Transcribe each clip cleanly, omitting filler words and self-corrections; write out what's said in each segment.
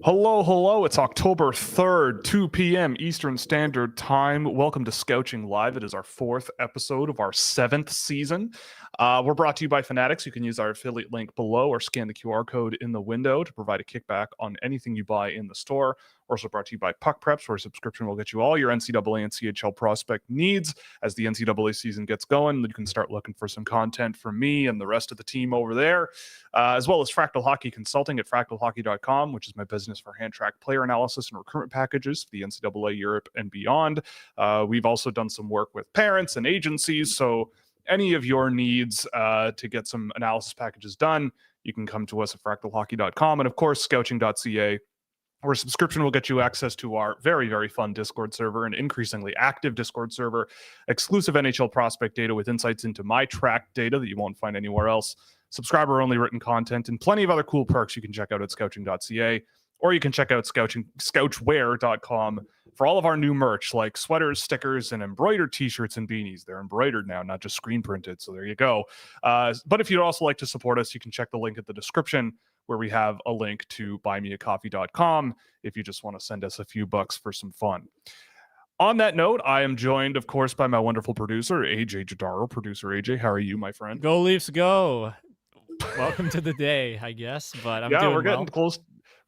Hello, hello. It's October 3rd, 2 p.m. Eastern Standard Time. Welcome to Scouching Live. It is our fourth episode of our seventh season. We're brought to you by Fanatics. You can use our affiliate link below or scan the QR code in the window to provide a kickback on anything you buy in the store. Also brought to you by Puck Preps, where a subscription will get you all your NCAA and CHL prospect needs. As the NCAA season gets going, you can start looking for some content from me and the rest of the team over there, as well as Fractal Hockey Consulting at fractalhockey.com, which is my business for hand-track player analysis and recruitment packages for the NCAA Europe and beyond. We've also done some work with parents and agencies, so any of your needs to get some analysis packages done, you can come to us at fractalhockey.com, and of course, scouching.ca, where subscription will get you access to our very, very fun Discord server, an increasingly active Discord server, exclusive NHL prospect data with insights into my track data that you won't find anywhere else, subscriber-only written content, and plenty of other cool perks you can check out at scouching.ca, or you can check out scouchwear.com for all of our new merch, like sweaters, stickers, and embroidered t-shirts and beanies. They're embroidered now, not just screen printed, so there you go. But if you'd also like to support us, you can check the link at the description, where we have a link to buymeacoffee.com if you just want to send us a few bucks for some fun. On that note, I am joined, of course, by my wonderful producer, AJ Jadaro. Producer AJ, how are you, my friend? Go Leafs, go! Welcome to the day, I guess. But I'm doing we're getting well. close.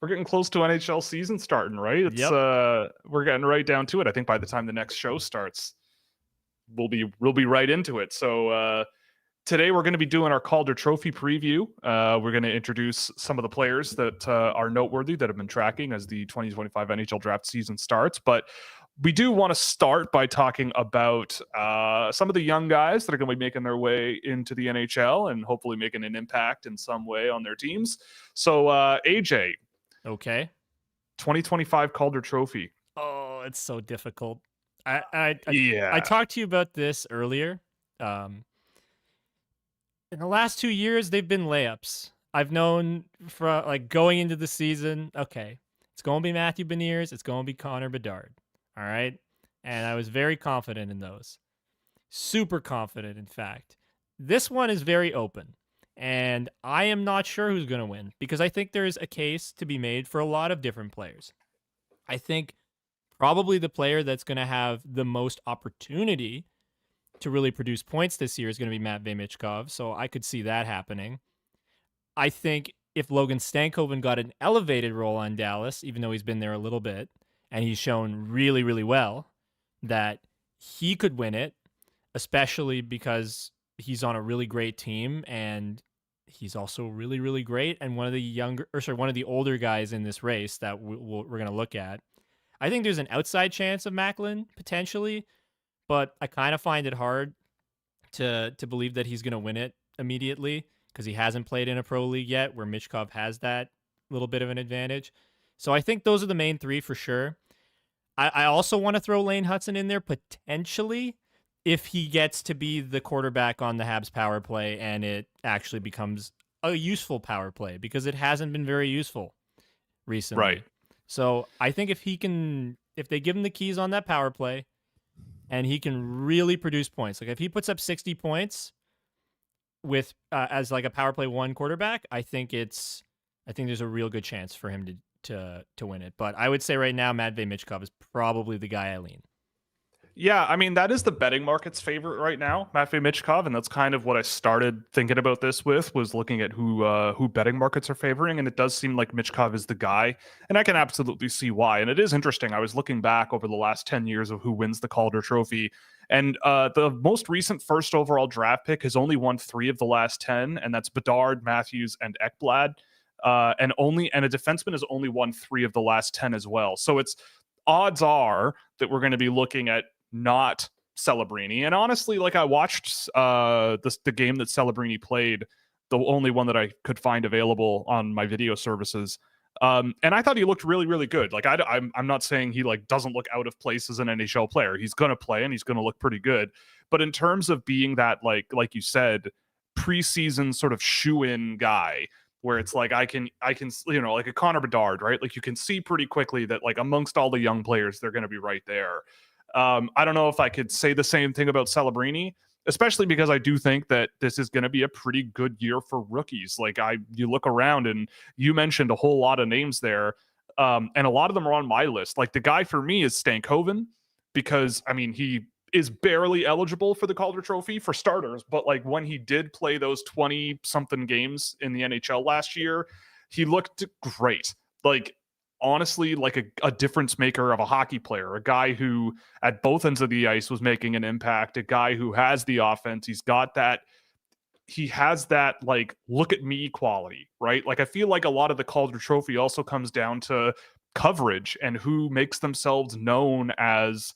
We're getting close to NHL season starting, right? It's we're getting right down to it. I think by the time the next show starts, we'll be right into it. So today we're going to be doing our Calder Trophy preview. We're going to introduce some of the players that are noteworthy that have been tracking as the 2025 NHL Draft season starts. But we do want to start by talking about some of the young guys that are going to be making their way into the NHL and hopefully making an impact in some way on their teams. So AJ. Okay. 2025 Calder Trophy. Oh, it's so difficult. I talked to you about this earlier. In the last 2 years, they've been layups. I've known from going into the season, okay, it's going to be Matthew Beniers, it's going to be Connor Bedard. All right. And I was very confident in those. Super confident, in fact. This one is very open. And I am not sure who's going to win because I think there's a case to be made for a lot of different players. I think probably the player that's going to have the most opportunity to really produce points this year is going to be Matvei Michkov. So I could see that happening. I think if Logan Stankoven got an elevated role on Dallas, even though he's been there a little bit, and he's shown really, really well, that he could win it, especially because he's on a really great team and he's also really, really great. And one of the older guys in this race that we're going to look at. I think there's an outside chance of Macklin potentially, but I kind of find it hard to believe that he's going to win it immediately because he hasn't played in a pro league yet where Michkov has that little bit of an advantage. So I think those are the main three for sure. I also want to throw Lane Hudson in there potentially if he gets to be the quarterback on the Habs power play and it actually becomes a useful power play because it hasn't been very useful recently. Right. So I think if they give him the keys on that power play and he can really produce points, like if he puts up 60 points with as like a power play one quarterback, I think there's a real good chance for him to win it. But I would say right now, Matvei Michkov is probably the guy I lean. Yeah, I mean, that is the betting market's favorite right now, Matvei Michkov, and that's kind of what I started thinking about this with, was looking at who betting markets are favoring, and it does seem like Michkov is the guy, and I can absolutely see why. And it is interesting. I was looking back over the last 10 years of who wins the Calder Trophy, and the most recent first overall draft pick has only won 3 of the last 10, and that's Bedard, Matthews, and Ekblad. And a defenseman has only won 3 of the last 10 as well. So it's odds are that we're going to be looking at not Celebrini. And honestly, like I watched the game that Celebrini played, the only one that I could find available on my video services. And I thought he looked really, really good. Like I'm not saying he like doesn't look out of place as an NHL player. He's going to play and he's going to look pretty good. But in terms of being that, like you said, preseason sort of shoe-in guy, where it's like I can like a Connor Bedard, right? Like you can see pretty quickly that like amongst all the young players, they're going to be right there. I don't know if I could say the same thing about Celebrini, especially because I do think that this is going to be a pretty good year for rookies. Like you look around and you mentioned a whole lot of names there. And a lot of them are on my list. Like the guy for me is Stankoven because I mean he is barely eligible for the Calder Trophy for starters, but like when he did play those 20 something games in the NHL last year, he looked great. Like honestly, like a difference maker of a hockey player, a guy who at both ends of the ice was making an impact, a guy who has the offense. He has that like look at me quality, right? Like I feel like a lot of the Calder Trophy also comes down to coverage and who makes themselves known as,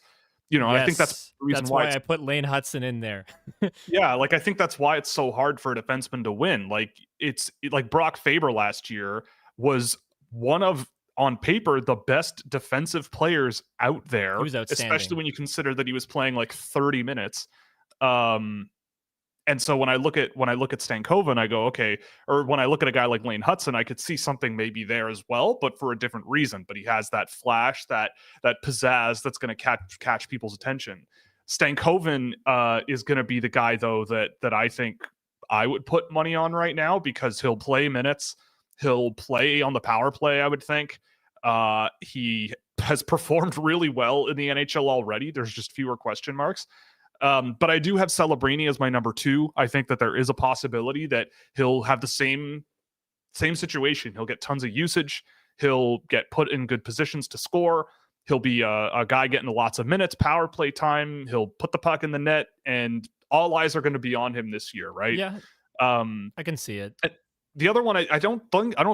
I think that's Yes, the reason that's why why it's I put Lane Hudson in there. yeah, like I think that's why it's so hard for a defenseman to win. Like like Brock Faber last year was one of on paper the best defensive players out He there, was especially outstanding. when you consider that he was playing like 30 minutes. Um and so when I look at Stankoven, I go, okay, or when I look at a guy like Lane Hudson, I could see something maybe there as well, but for a different reason. But he has that flash, that pizzazz that's going to catch people's attention. Stankoven is going to be the guy though that I think I would put money on right now because he'll play minutes, he'll play on the power play. I would think he has performed really well in the NHL already. There's just fewer question marks. But I do have Celebrini as my number 2. I think that there is a possibility that he'll have the same situation. He'll get tons of usage. He'll get put in good positions to score. He'll be a guy getting lots of minutes, power play time. He'll put the puck in the net, and all eyes are going to be on him this year, right? Yeah, Um, I can see it. the other one, I don't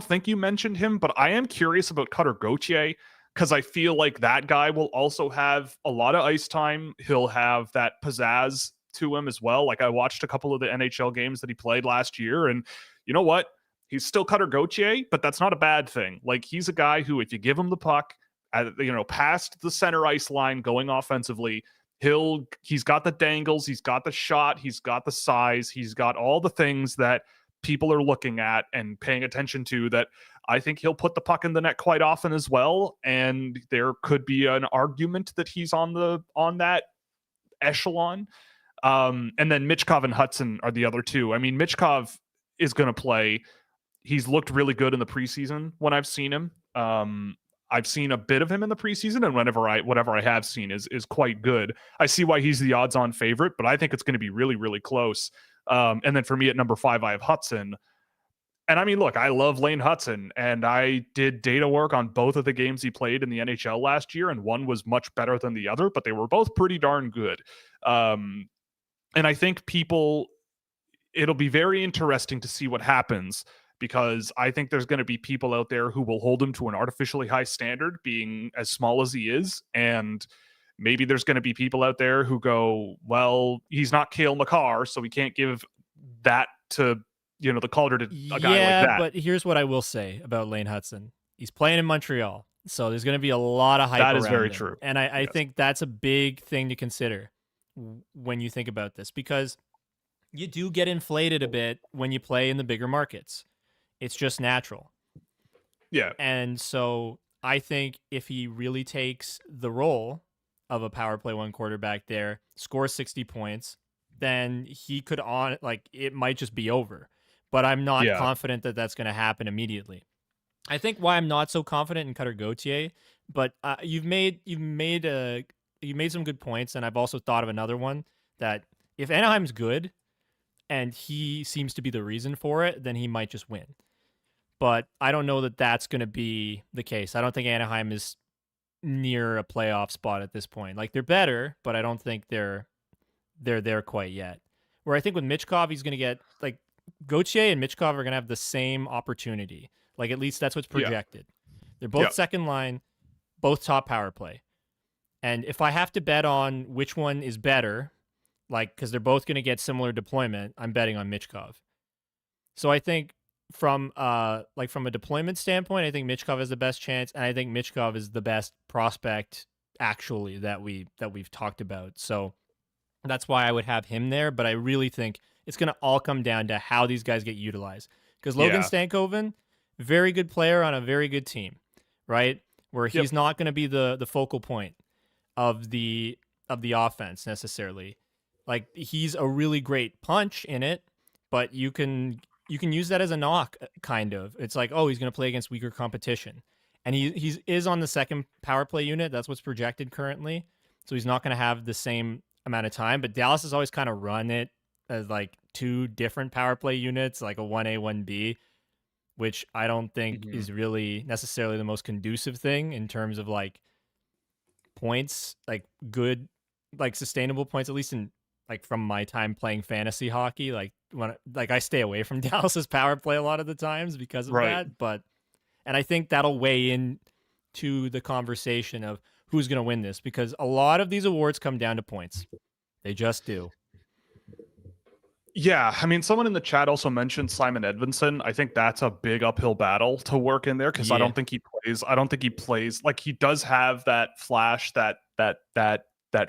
think you mentioned him, but I am curious about Cutter Gauthier because I feel like that guy will also have a lot of ice time. He'll have that pizzazz to him as well. Like I watched a couple of the NHL games that he played last year, and you know what? He's still Cutter Gauthier, but that's not a bad thing. Like he's a guy who, if you give him the puck, past the center ice line going offensively, he's got the dangles, he's got the shot, he's got the size, he's got all the things that people are looking at and paying attention to that I think he'll put the puck in the net quite often as well. And there could be an argument that he's on that echelon. And then Michkov and Hudson are the other two. I mean, Michkov is going to play. He's looked really good in the preseason when I've seen him. I've seen a bit of him in the preseason, and whatever I have seen is quite good. I see why he's the odds-on favorite, but I think it's going to be really, really close. And then for me at number 5, I have Hudson. And I mean, look, I love Lane Hudson, and I did data work on both of the games he played in the NHL last year, and one was much better than the other, but they were both pretty darn good. And I think it'll be very interesting to see what happens because I think there's going to be people out there who will hold him to an artificially high standard, being as small as he is, and maybe there's going to be people out there who go, well, he's not Cale Makar, so we can't give that to the Calder to a guy like that. But here's what I will say about Lane Hudson. He's playing in Montreal, so there's going to be a lot of hype That is around very him. true. And I think that's a big thing to consider when you think about this because you do get inflated a bit when you play in the bigger markets. It's just natural. Yeah. And so I think if he really takes the role of a power play 1 quarterback there, scores 60 points, then he could it might just be over. But I'm not confident that that's going to happen immediately. I think why I'm not so confident in Cutter Gauthier, but you've made some good points, and I've also thought of another one that if Anaheim's good and he seems to be the reason for it, then he might just win. But I don't know that that's going to be the case. I don't think Anaheim is near a playoff spot at this point. Like they're better, but I don't think they're there quite yet. Where I think with Michkov, he's going to get like Gauthier and Michkov are going to have the same opportunity. Like at least that's what's projected. They're both second line, both top power play. And if I have to bet on which one is better, like because they're both going to get similar deployment, I'm betting on Michkov. So I think from a deployment standpoint, I think Michkov has the best chance, and I think Michkov is the best prospect actually that we've talked about. So that's why I would have him there. But I really think it's going to all come down to how these guys get utilized. Because Logan Stankoven, very good player on a very good team, right? Where he's not going to be the focal point of the offense necessarily. Like he's a really great punch in it, but you can use that as a knock, kind of. It's like, oh, he's going to play against weaker competition. and he is on the second power play unit. That's what's projected currently. So he's not going to have the same amount of time. But Dallas has always kind of run it as like two different power play units, like a 1A, 1B, which I don't think is really necessarily the most conducive thing in terms of like points, like good, like sustainable points, at least in like from my time playing fantasy hockey. Like when like I stay away from Dallas's power play a lot of the times because of that. But and I think that'll weigh in to the conversation of who's going to win this, because a lot of these awards come down to points. They just do. Yeah, I mean, someone in the chat also mentioned Simon Edvinsson. I think that's a big uphill battle to work in there because I don't think he plays. I don't think he plays like he does have that flash, that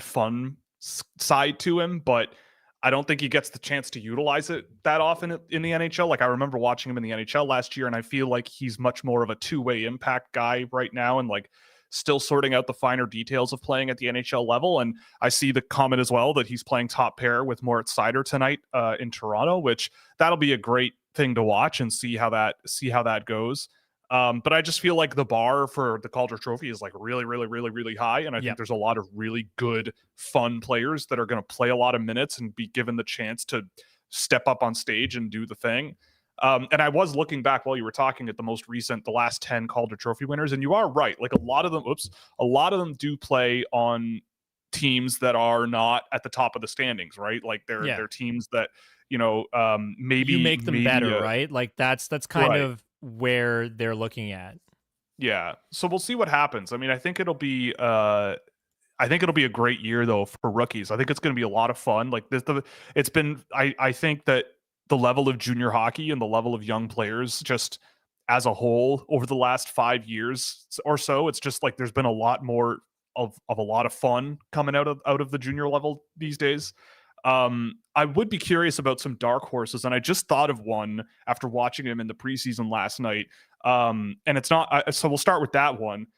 fun side to him, but I don't think he gets the chance to utilize it that often in the NHL. Like I remember watching him in the NHL last year, and I feel like he's much more of a two-way impact guy right now, and like still sorting out the finer details of playing at the NHL level. And I see the comment as well that he's playing top pair with Moritz Seider tonight in Toronto, which that'll be a great thing to watch and see how that goes. But I just feel like the bar for the Calder Trophy is like really, really, really, really high. And I think there's a lot of really good, fun players that are going to play a lot of minutes and be given the chance to step up on stage and do the thing. And I was looking back while you were talking at the last 10 Calder Trophy winners, and you are right. Like a lot of them do play on teams that are not at the top of the standings, right? Like they're teams that, maybe you make them better, right? Like that's kind of where they're looking at. Yeah. So we'll see what happens. I mean, I think it'll be a great year though for rookies. I think it's going to be a lot of fun. Like I think that the level of junior hockey and the level of young players just as a whole over the last 5 years or so, it's just like there's been a lot more of a lot of fun coming out of the junior level these days. I would be curious about some dark horses, and I just thought of one after watching him in the preseason last night. And it's not so we'll start with that one,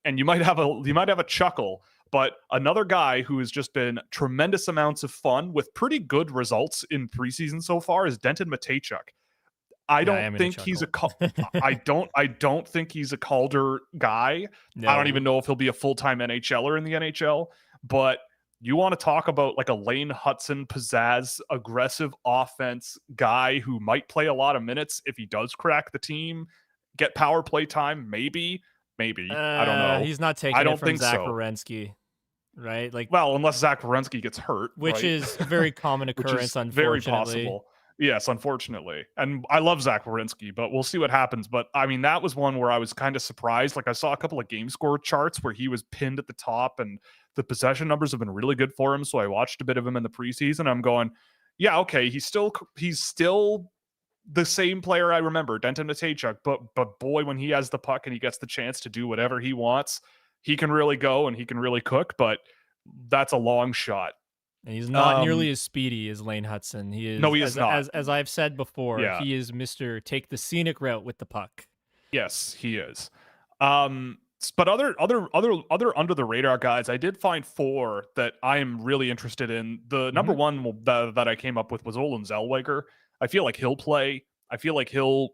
and you might have a chuckle. But another guy who has just been tremendous amounts of fun with pretty good results in preseason so far is Denton Mateychuk. I don't think he's I don't think he's a Calder guy. No. I don't even know if he'll be a full-time NHLer in the NHL. But you want to talk about like a Lane Hutson pizzazz, aggressive offense guy who might play a lot of minutes if he does crack the team, get power play time, maybe. I don't know. He's not taking it from Zach Werenski. Right? Like, well, unless Zach Werenski gets hurt, which is a very common occurrence, unfortunately. Very possible. Yes, unfortunately. And I love Zach Werenski, but we'll see what happens. But I mean, that was one where I was kind of surprised. Like I saw a couple of game score charts where he was pinned at the top, and the possession numbers have been really good for him. So I watched a bit of him in the preseason. I'm going, yeah, okay, he's still the same player I remember, Denton Mateychuk. But boy, when he has the puck and he gets the chance to do whatever he wants, he can really go and he can really cook, but that's a long shot. And he's not nearly as speedy as Lane Hutson. He is. No, he is not. As I've said before, he is Mr. Take the scenic route with the puck. Yes, he is. But other under the radar guys, I did find 4 that I am really interested in. The number one that I came up with was Olen Zellweger. I feel like he'll play. I feel like he'll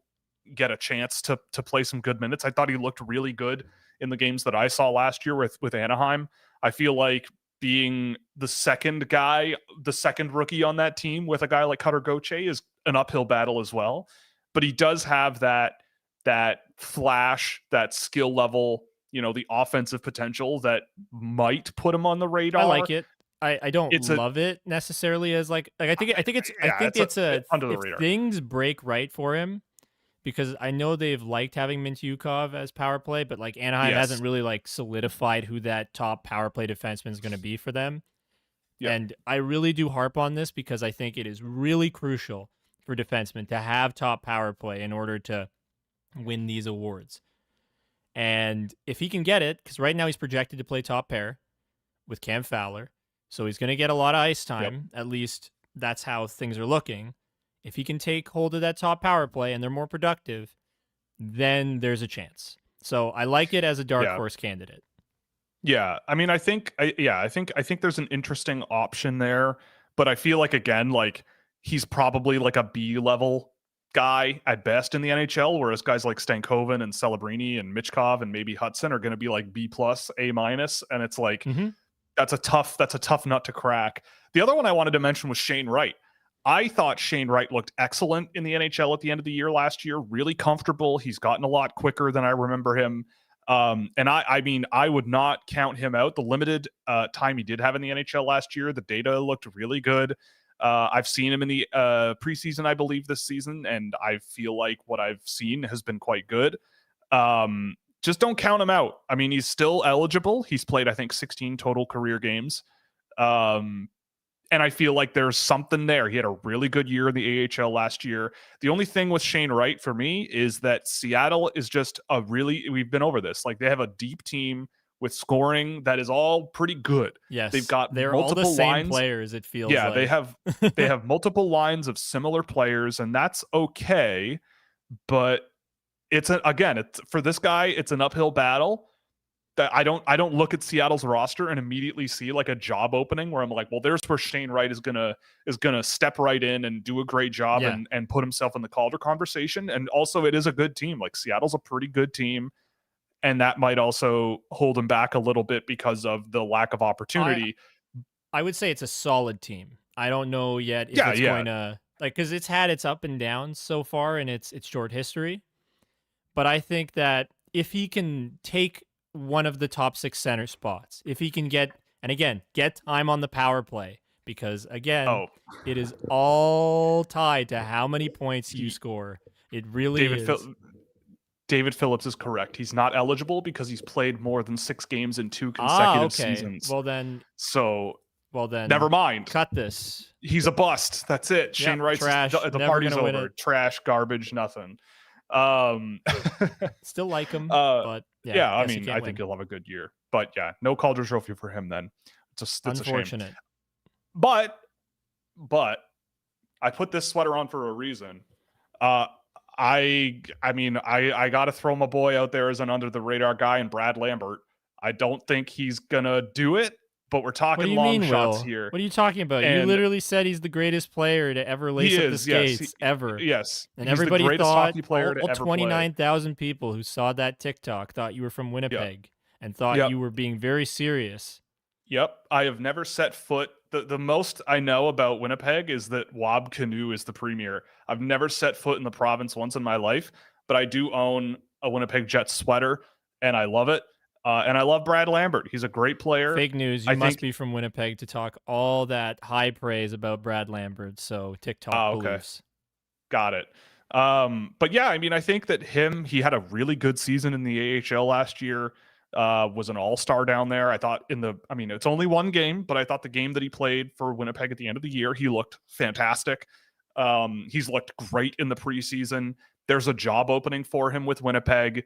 get a chance to play some good minutes. I thought he looked really good in the games that I saw last year with Anaheim. I feel like being the second rookie on that team with a guy like Cutter Gauthier is an uphill battle as well. But he does have that flash, that skill level, the offensive potential that might put him on the radar. I like it. I don't love it necessarily as like I think it's under the radar. Things break right for him, because I know they've liked having Mintyukov as power play, but like Anaheim hasn't really like solidified who that top power play defenseman is going to be for them. Yep. And I really do harp on this because I think it is really crucial for defensemen to have top power play in order to win these awards. And if he can get it, because right now he's projected to play top pair with Cam Fowler, so he's going to get a lot of ice time. Yep. At least that's how things are looking. If he can take hold of that top power play and they're more productive, then there's a chance. So I like it as a dark horse candidate. Yeah, I mean, I think there's an interesting option there, but I feel like again, like he's probably like a B level guy at best in the NHL, whereas guys like Stankoven and Celebrini and Michkov and maybe Hudson are going to be like B+, A-, and it's like that's a tough nut to crack. The other one I wanted to mention was Shane Wright. I thought Shane Wright looked excellent in the NHL at the end of the year last year, really comfortable. He's gotten a lot quicker than I remember him. And I mean, I would not count him out. The limited time he did have in the NHL last year, the data looked really good. I've seen him in the preseason, I believe, this season, and I feel like what I've seen has been quite good. Just don't count him out. I mean, he's still eligible. He's played, I think, 16 total career games. And I feel like there's something there. He had a really good year in the AHL last year. The only thing with Shane Wright for me is that Seattle is just we've been over this. Like, they have a deep team with scoring that is all pretty good. Yes. They're multiple all the same players, it feels like. they have multiple lines of similar players, and that's okay. But it's for this guy, it's an uphill battle. That I don't look at Seattle's roster and immediately see like a job opening where I'm like, well, there's where Shane Wright is gonna step right in and do a great job and put himself in the Calder conversation. And also, it is a good team. Like, Seattle's a pretty good team, and that might also hold him back a little bit because of the lack of opportunity. I would say it's a solid team. I don't know yet if it's going to, like, because it's had its up and downs so far in its short history. But I think that if he can take one of the top 6 center spots, if he can get time on the power play, because again, it is all tied to how many points you score. It really is. David Phillips is correct. He's not eligible because he's played more than 6 games in 2 consecutive seasons. Well then, never mind. Cut this. He's a bust. That's it. Shane Wright's trash. The party's over. Trash, garbage, nothing. Still like him, but I mean, I think he'll have a good year. But yeah, no Calder Trophy for him then. It's unfortunate. A shame. But I put this sweater on for a reason. I mean, I got to throw my boy out there as an under the radar guy, and Brad Lambert. I don't think he's gonna do it, but we're talking long shots here. What are you talking about? You literally said he's the greatest player to ever lace up the skates ever. Yes, and everybody thought all 29,000 people who saw that TikTok thought you were from Winnipeg and thought you were being very serious. Yep, I have never set foot. The most I know about Winnipeg is that Wab Canoe is the premier. I've never set foot in the province once in my life, but I do own a Winnipeg Jets sweater, and I love it. And I love Brad Lambert. He's a great player. Fake news. You must be from Winnipeg to talk all that high praise about Brad Lambert. So TikTok beliefs. Got it. But yeah, I mean, I think that he had a really good season in the AHL last year. Was an all-star down there. I thought it's only one game, but I thought the game that he played for Winnipeg at the end of the year, he looked fantastic. He's looked great in the preseason. There's a job opening for him with Winnipeg.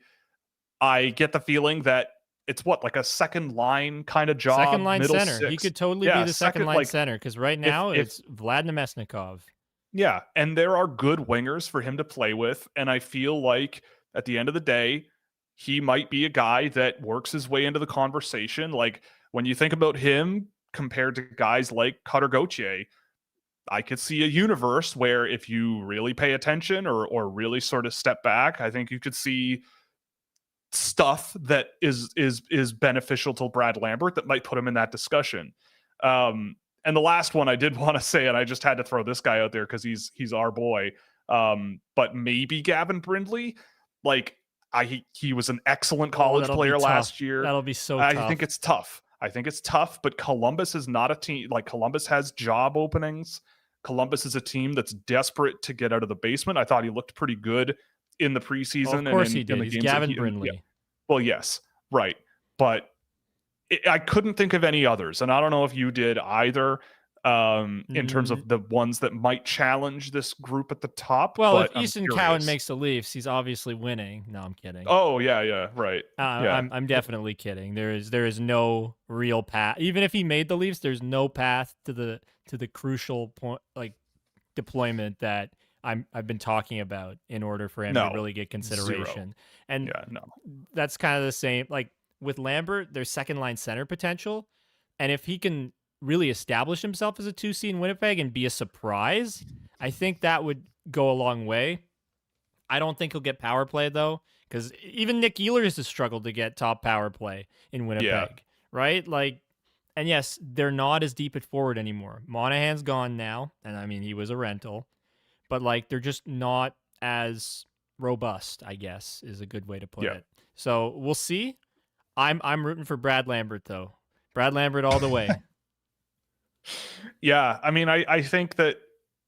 I get the feeling that it's like a second line kind of job. Second line center. 6. He could totally be the second line center, because right now it's Vlad Nemesnikov. Yeah, and there are good wingers for him to play with, and I feel like at the end of the day, he might be a guy that works his way into the conversation. Like, when you think about him compared to guys like Cutter Gauthier, I could see a universe where if you really pay attention or really sort of step back, I think you could see stuff that is beneficial to Brad Lambert that might put him in that discussion. And the last one I did want to say, and I just had to throw this guy out there because he's our boy, but maybe Gavin Brindley. Like, he was an excellent college player last year. That'll be so tough. I think it's tough, but Columbus is not a team. Like, Columbus has job openings. Columbus is a team that's desperate to get out of the basement. I thought he looked pretty good in the preseason. Of course he did. He's Gavin Brindley. Yeah. Well, yes, right. But I couldn't think of any others. And I don't know if you did either. In terms of the ones that might challenge this group at the top. Well, if Easton Cowan makes the Leafs, he's obviously winning. No, I'm kidding. Oh yeah, right. I'm definitely kidding. There is no real path. Even if he made the Leafs, there's no path to the crucial point, like deployment that I've been talking about in order for him to really get consideration. 0. And that's kind of the same. Like with Lambert, there's second line center potential, and if he can really establish himself as a 2C in Winnipeg and be a surprise, I think that would go a long way. I don't think he'll get power play though, because even Nick Ehlers has struggled to get top power play in Winnipeg, right? Like, and yes, they're not as deep at forward anymore. Monahan's gone now, and I mean he was a rental, but like they're just not as robust, I guess is a good way to put it. So we'll see. I'm rooting for Brad Lambert though. Brad Lambert all the way. Yeah, I mean, I think that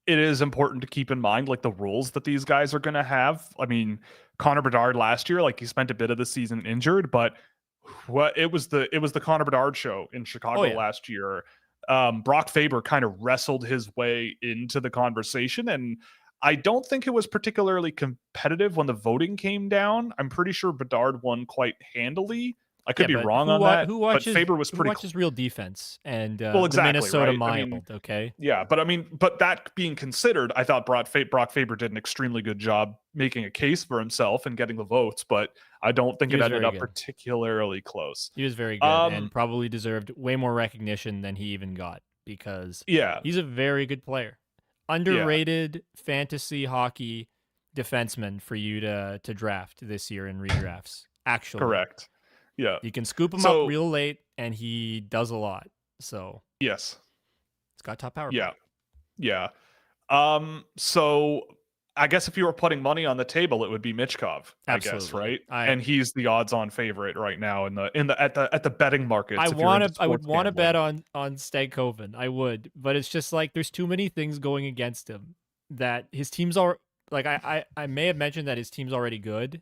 it is important to keep in mind like the rules that these guys are going to have. I mean, Connor Bedard last year, like he spent a bit of the season injured, but it was the Connor Bedard show in Chicago last year. Brock Faber kind of wrestled his way into the conversation, and I don't think it was particularly competitive when the voting came down. I'm pretty sure Bedard won quite handily. I could be wrong on that. But Faber was pretty. Who watches real defense and well, exactly, the Minnesota right? mild? I mean, okay. Yeah, but that being considered, I thought Brock Faber did an extremely good job making a case for himself and getting the votes. But I don't think it ended up particularly close. He was very good and probably deserved way more recognition than he even got because he's a very good player. Underrated fantasy hockey defenseman for you to draft this year in redrafts. Actually, correct. Yeah, you can scoop him up real late, and he does a lot. So yes, it's got top power. Yeah. So I guess if you were putting money on the table, it would be Michkov. I guess, right? And he's the odds-on favorite right now in the at the betting markets. I would want to bet on Stankoven. I would, but it's just like there's too many things going against him that his teams are like. I may have mentioned that his team's already good,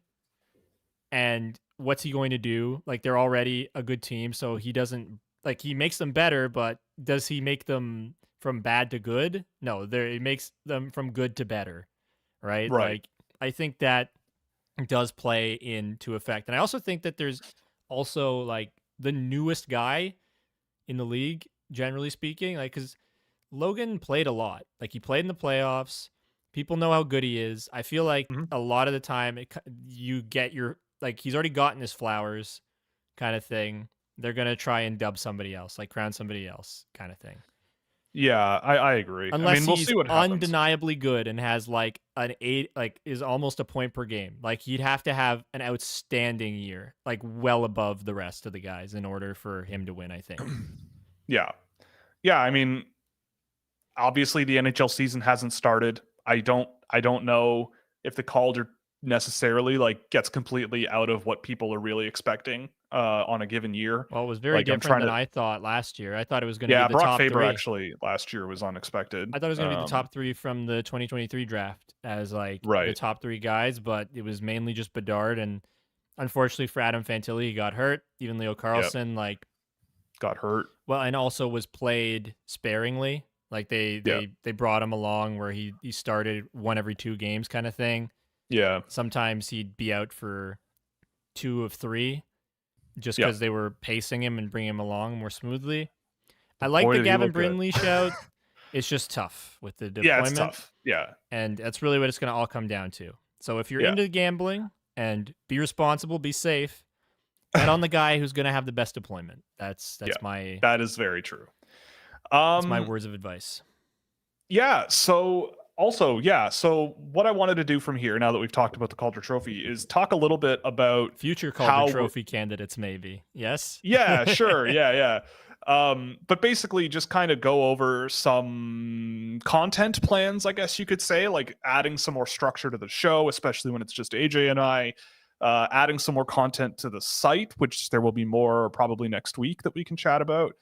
and what's he going to do? Like they're already a good team, so he doesn't like he makes them better, but does he make them from bad to good? No, he makes them from good to better, right? Like I think that does play into effect, and I also think that there's also like the newest guy in the league, generally speaking, like because Logan played a lot, like he played in the playoffs. People know how good he is. I feel like a lot of the time you get your like he's already gotten his flowers kind of thing. They're going to try and dub somebody else, like crown somebody else kind of thing. Yeah, I agree. Unless we'll he's see what happens. Undeniably good and has like an 8, like is almost a point per game. Like he'd have to have an outstanding year, like well above the rest of the guys in order for him to win, I think. Yeah. I mean, obviously the NHL season hasn't started. I don't know if the Calder necessarily like gets completely out of what people are really expecting on a given year. Well, it was very different than I thought last year. I thought it was going to be the Brock top Faber 3. Actually last year was unexpected. I thought it was going to be the top 3 from the 2023 draft as like the top 3 guys, but it was mainly just Bedard, and unfortunately for Adam Fantilli, he got hurt. Even Leo Carlsson like got hurt. Well, and also was played sparingly. Like they brought him along where he started 1 every 2 games kind of thing. Yeah. Sometimes he'd be out for 2 of 3 just because they were pacing him and bringing him along more smoothly. I like the Gavin Brindley shout. It's just tough with the deployment. Yeah, it's tough. Yeah. And that's really what it's going to all come down to. So if you're into gambling and be responsible, be safe, bet on the guy who's going to have the best deployment. That's my... That is very true. That's my words of advice. Yeah. So what I wanted to do from here, now that we've talked about the Calder Trophy, is talk a little bit about future Calder Trophy candidates, maybe. Yes. Yeah. Sure. Yeah. But basically, just kind of go over some content plans, I guess you could say, like adding some more structure to the show, especially when it's just AJ and I. Adding some more content to the site, which there will be more probably next week that we can chat about.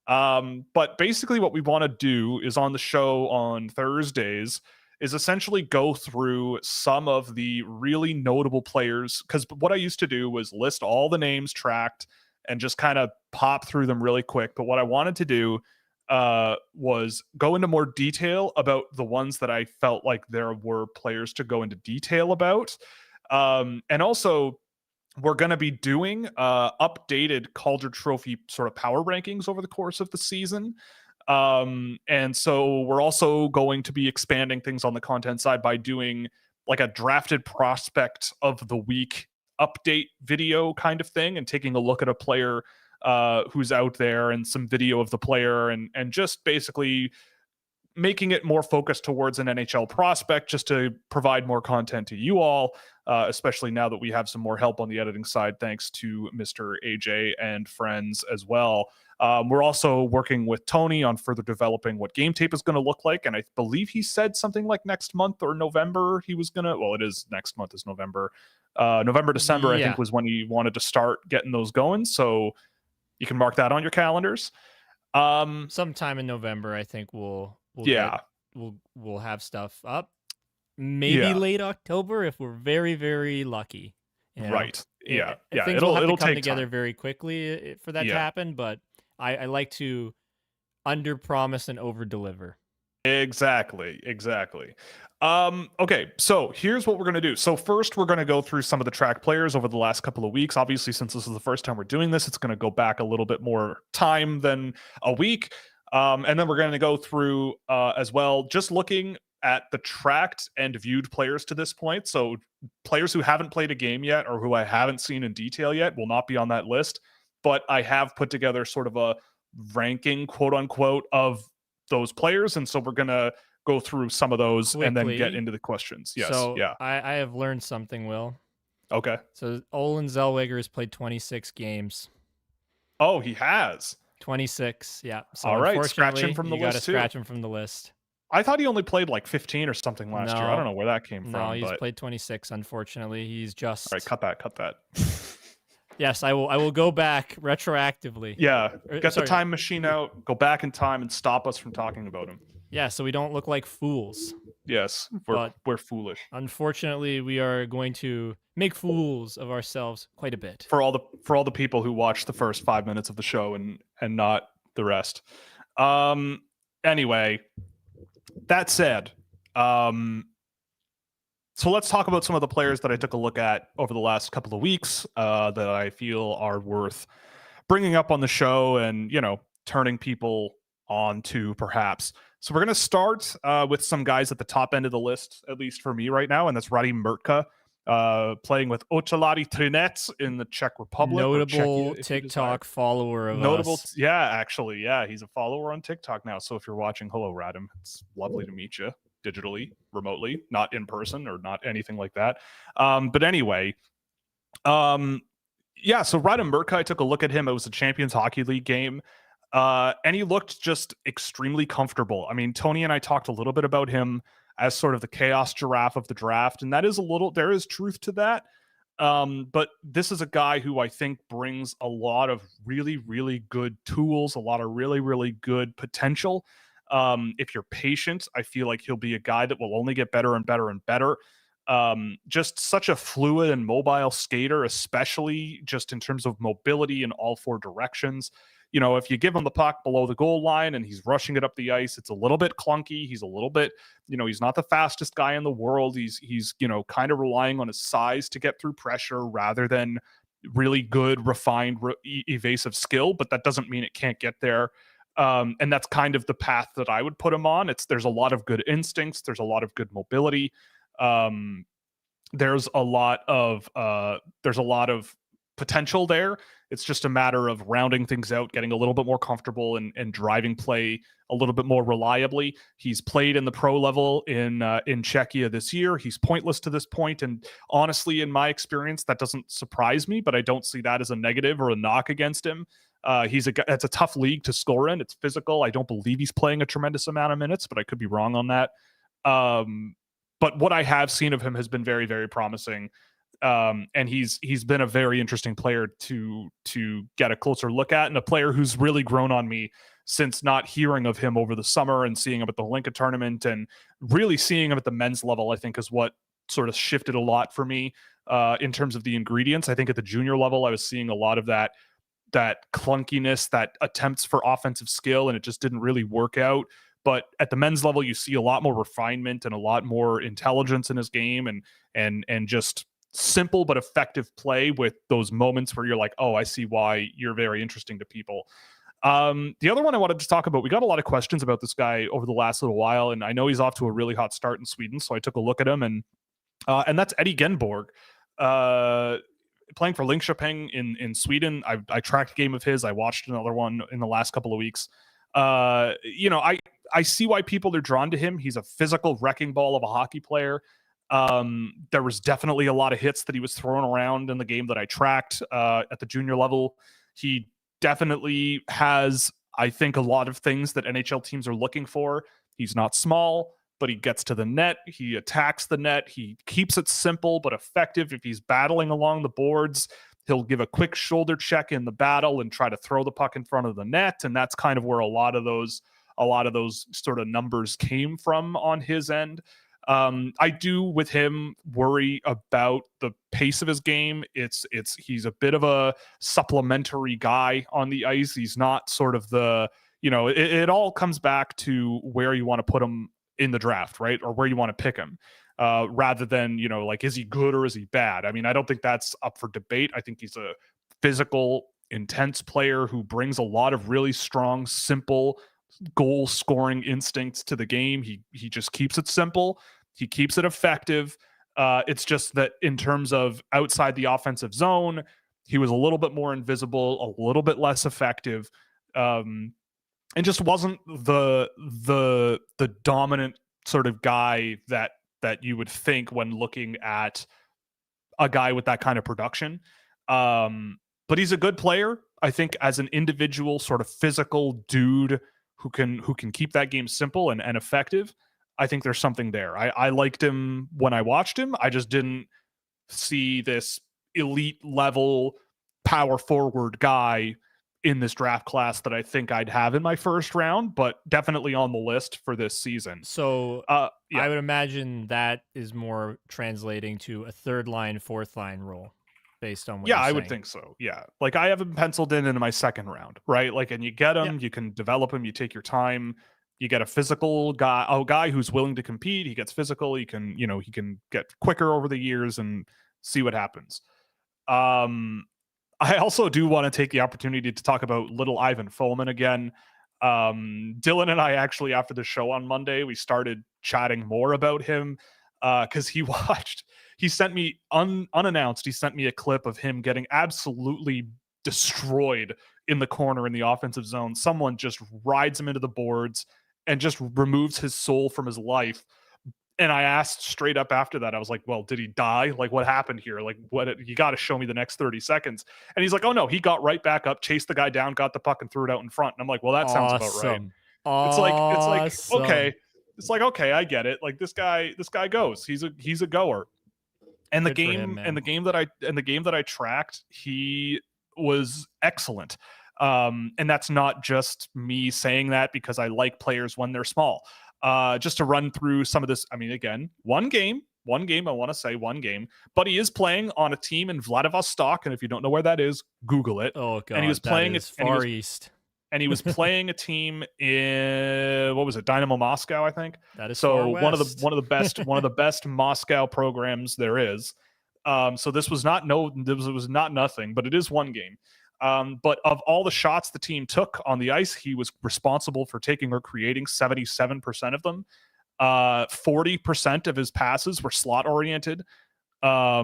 But basically what we want to do is on the show on Thursdays is essentially go through some of the really notable players. Because what I used to do was list all the names tracked and just kind of pop through them really quick. But what I wanted to do was go into more detail about the ones that I felt like there were players to go into detail about. And also we're going to be doing updated Calder Trophy sort of power rankings over the course of the season. And so we're also going to be expanding things on the content side by doing like a drafted prospect of the week update video kind of thing, and taking a look at a player who's out there and some video of the player, and just basically making it more focused towards an NHL prospect just to provide more content to you all, especially now that we have some more help on the editing side, thanks to Mr. AJ and friends as well. We're also working with Tony on further developing what game tape is going to look like. And I believe he said something like next month or November he was going to, well, it is next month is November. November, December, I think was when he wanted to start getting those going. So you can mark that on your calendars. Sometime in November, I think we'll have stuff up. Maybe late October if we're very, very lucky. Right. Yeah. Things will have to come together very quickly for that to happen, but I like to under promise and over deliver. Exactly. Okay, so here's what we're going to do. So first, we're going to go through some of the track players over the last couple of weeks. Obviously, since this is the first time we're doing this, it's going to go back a little bit more time than a week. And then we're going to go through as well, just looking at the tracked and viewed players to this point. So players who haven't played a game yet or who I haven't seen in detail yet will not be on that list. But I have put together sort of a ranking, quote unquote, of those players. And so we're going to go through some of those quickly, and then get into the questions. Yes. So I have learned something, Will. Okay. So Olin Zellweger has played 26 games. Oh, he has? 26, yeah. So all right, scratch him from the list, you got to scratch him from the list. I thought he only played like 15 or something last year. I don't know where that came from. No, he's played 26, unfortunately. He's just... All right, cut that. Yes, I will go back retroactively. Yeah, get the time machine out, go back in time, and stop us from talking about him. Yeah, so we don't look like fools. Yes, we're foolish. Unfortunately, we are going to make fools of ourselves quite a bit. For all the people who watch the first 5 minutes of the show and not the rest. Anyway, that said, so let's talk about some of the players that I took a look at over the last couple of weeks that I feel are worth bringing up on the show and, turning people on to perhaps. So we're going to start with some guys at the top end of the list, at least for me right now, and that's Radim Mrtka, playing with Ochelari Trinec in the Czech Republic. Notable TikTok follower of us. Yeah, actually. Yeah, he's a follower on TikTok now. So if you're watching, hello, Radim. It's lovely to meet you digitally, remotely, not in person or not anything like that. But anyway, so Radim Mrtka, I took a look at him. It was a Champions Hockey League game. And he looked just extremely comfortable. I mean, Tony and I talked a little bit about him as sort of the chaos giraffe of the draft, and there is truth to that. But this is a guy who I think brings a lot of really, really good tools, a lot of really, really good potential. If you're patient, I feel like he'll be a guy that will only get better and better and better. Just such a fluid and mobile skater, especially just in terms of mobility in all four directions. If you give him the puck below the goal line and he's rushing it up the ice, it's a little bit clunky. He's a little bit, he's not the fastest guy in the world. He's kind of relying on his size to get through pressure rather than really good, refined, evasive skill. But that doesn't mean it can't get there. And that's kind of the path that I would put him on. There's a lot of good instincts. There's a lot of good mobility. There's a lot of potential there. It's just a matter of rounding things out, getting a little bit more comfortable and driving play a little bit more reliably. He's played in the pro level in Czechia this year. He's pointless to this point, and honestly, in my experience, that doesn't surprise me, but I don't see that as a negative or a knock against him. It's a tough league to score in. It's physical. I don't believe he's playing a tremendous amount of minutes, but I could be wrong on that. But what I have seen of him has been very, very promising. And he's been a very interesting player to get a closer look at, and a player who's really grown on me since not hearing of him over the summer and seeing him at the Linka tournament, and really seeing him at the men's level, I think is what sort of shifted a lot for me in terms of the ingredients. I think at the junior level, I was seeing a lot of that clunkiness, that attempts for offensive skill, and it just didn't really work out. But at the men's level, you see a lot more refinement and a lot more intelligence in his game, and just simple but effective play with those moments where you're like, oh, I see why you're very interesting to people. The other one I wanted to talk about, we got a lot of questions about this guy over the last little while, and I know he's off to a really hot start in Sweden, so I took a look at him, and that's Eddie Genborg, playing for Linköping in Sweden. I tracked a game of his. I watched another one in the last couple of weeks. I I see why people are drawn to him. He's a physical wrecking ball of a hockey player. There was definitely a lot of hits that he was throwing around in the game that I tracked at the junior level. He definitely has, I think, a lot of things that NHL teams are looking for. He's not small, but he gets to the net. He attacks the net. He keeps it simple but effective. If he's battling along the boards, he'll give a quick shoulder check in the battle and try to throw the puck in front of the net. And that's kind of where a lot of those sort of numbers came from on his end. I do with him worry about the pace of his game. He's a bit of a supplementary guy on the ice. He's not sort of the, it all comes back to where you want to put him in the draft, right? Or where you want to pick him. Rather than, like, is he good or is he bad? I mean, I don't think that's up for debate. I think he's a physical, intense player who brings a lot of really strong, simple goal scoring instincts to the game. He just keeps it simple. He keeps it effective. It's just that in terms of outside the offensive zone, he was a little bit more invisible, a little bit less effective, and just wasn't the dominant sort of guy that you would think when looking at a guy with that kind of production. But he's a good player. I think as an individual sort of physical dude who can keep that game simple and effective, I think there's something there. I liked him when I watched him. I just didn't see this elite level power forward guy in this draft class that I think I'd have in my first round, but definitely on the list for this season. So I would imagine that is more translating to a third line, fourth line role based on what you're saying. I would think so. Yeah. Like I have him penciled in my second round, right? Like, and you get him, you can develop him, you take your time, you get a physical guy who's willing to compete. He gets physical. He can get quicker over the years and see what happens. I also do want to take the opportunity to talk about little Ivan Foman again. Dylan and I actually, after the show on Monday, we started chatting more about him because he sent me unannounced. He sent me a clip of him getting absolutely destroyed in the corner in the offensive zone. Someone just rides him into the boards and just removes his soul from his life. And I asked straight up after that, I was like, well, did he die? Like, what happened here? Like, you got to show me the next 30 seconds. And he's like, oh no, he got right back up, chased the guy down, got the puck and threw it out in front. And I'm like, well, that sounds about right. It's like, okay. It's like, okay, I get it. Like this guy goes, he's a goer. And the game that I tracked, he was excellent. And that's not just me saying that because I like players when they're small. Just to run through some of this. I mean, again, one game, I want to say one game, but he is playing on a team in Vladivostok. And if you don't know where that is, Google it. Oh God. And he was playing Far East. And he was playing a team in, what was it? Dynamo Moscow, I think. That is so far one of west. the best Moscow programs there is. So this was not nothing, but it is one game. But of all the shots the team took on the ice, he was responsible for taking or creating 77% of them. 40% of his passes were slot oriented. A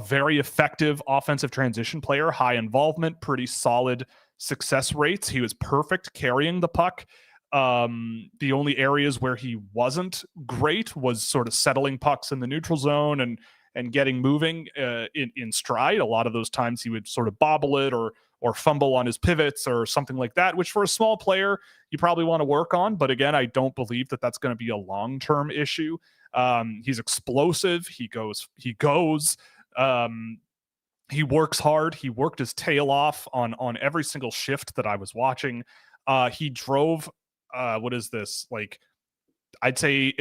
very effective offensive transition player, high involvement, pretty solid success rates. He was perfect carrying the puck. The only areas where he wasn't great was sort of settling pucks in the neutral zone and getting moving in stride. A lot of those times he would sort of bobble it or fumble on his pivots or something like that, which for a small player, you probably want to work on. But again, I don't believe that that's going to be a long-term issue. He's explosive. He goes. He works hard. He worked his tail off on every single shift that I was watching. He drove, what is this? Like, I'd say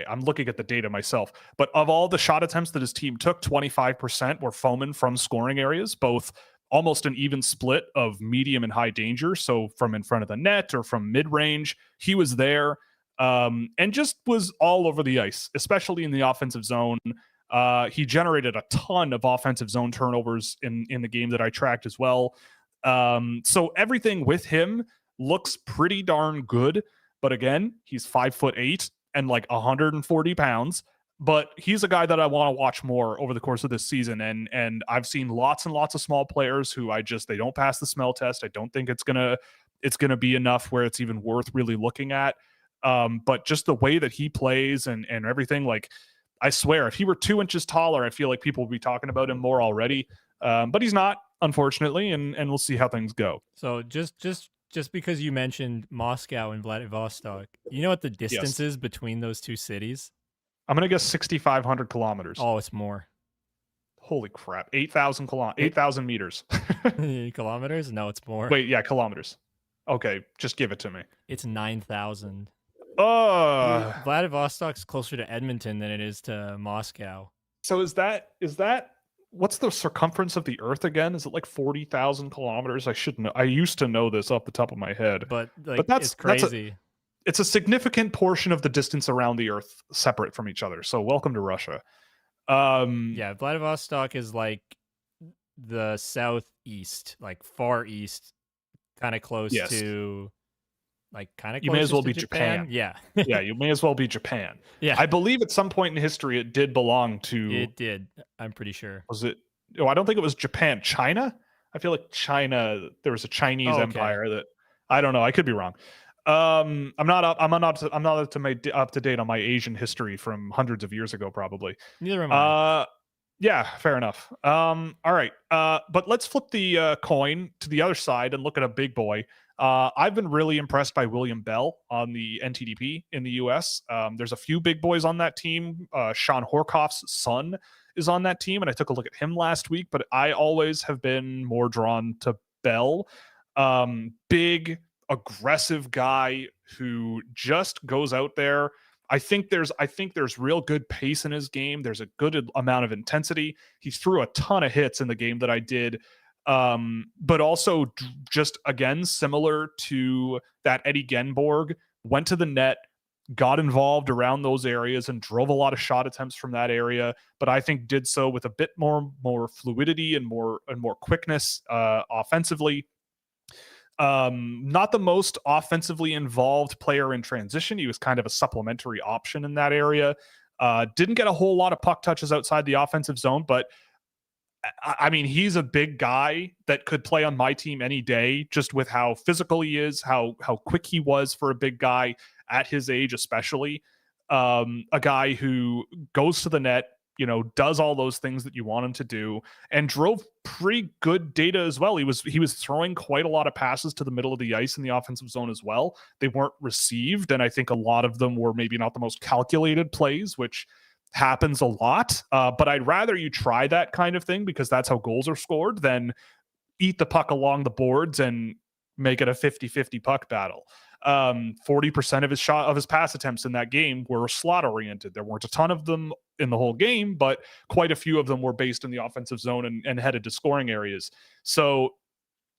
I'm looking at the data myself, but of all the shot attempts that his team took, 25% were Foman from scoring areas, both almost an even split of medium and high danger. So from in front of the net or from mid-range, he was there and just was all over the ice, especially in the offensive zone. He generated a ton of offensive zone turnovers in the game that I tracked as well. So everything with him looks pretty darn good. But again, he's 5'8" and like 140 pounds. But he's a guy that I want to watch more over the course of this season. And I've seen lots and lots of small players who they don't pass the smell test. I don't think it's gonna it's going to be enough where it's even worth really looking at. But just the way that he plays and everything, like, I swear, if he were 2 inches taller, I feel like people would be talking about him more already. But he's not, unfortunately, and we'll see how things go. So just because you mentioned Moscow and Vladivostok, you know what the distance is between those two cities? I'm going to guess 6,500 kilometers. Oh, it's more. Holy crap. 8,000 meters. Kilometers? No, it's more. Wait, yeah, kilometers. Okay, just give it to me. It's 9,000. Oh. Vladivostok's closer to Edmonton than it is to Moscow. So is that what's the circumference of the Earth again? Is it like 40,000 kilometers? I should know. I used to know this off the top of my head. But it's crazy. It's a significant portion of the distance around the Earth separate from each other. So welcome to Russia. Yeah, Vladivostok is like the southeast, like far east, kind of close to, like, kind of. You may as well be Japan. Yeah, yeah, you may as well be Japan. Yeah, I believe at some point in history it did belong to. It did. I'm pretty sure. Was it? Oh, I don't think it was Japan. China. I feel like China. There was a Chinese empire that. I don't know. I could be wrong. I'm not up to date on my Asian history from hundreds of years ago, probably. Neither am I. Yeah, fair enough. All right. But let's flip the coin to the other side and look at a big boy. I've been really impressed by William Bell on the NTDP in the US. There's a few big boys on that team. Sean Horkoff's son is on that team, and I took a look at him last week, but I always have been more drawn to Bell. Big, aggressive guy who just goes out there. I think there's real good pace in his game. There's a good amount of intensity. He threw a ton of hits in the game that I did. But also just, again, similar to that Eddie Genborg, went to the net, got involved around those areas and drove a lot of shot attempts from that area, but I think did so with a bit more fluidity and more quickness offensively. Not the most offensively involved player in transition. He was kind of a supplementary option in that area. Didn't get a whole lot of puck touches outside the offensive zone, but I mean, he's a big guy that could play on my team any day, just with how physical he is, how quick he was for a big guy at his age, especially. A guy who goes to the net, does all those things that you want him to do, and drove pretty good data as well. He was throwing quite a lot of passes to the middle of the ice in the offensive zone as well. They weren't received, and I think a lot of them were maybe not the most calculated plays, which happens a lot. But I'd rather you try that kind of thing, because that's how goals are scored, than eat the puck along the boards and make it a 50-50 puck battle. 40% of his pass attempts in that game were slot oriented. There weren't a ton of them in the whole game, but quite a few of them were based in the offensive zone and headed to scoring areas. So,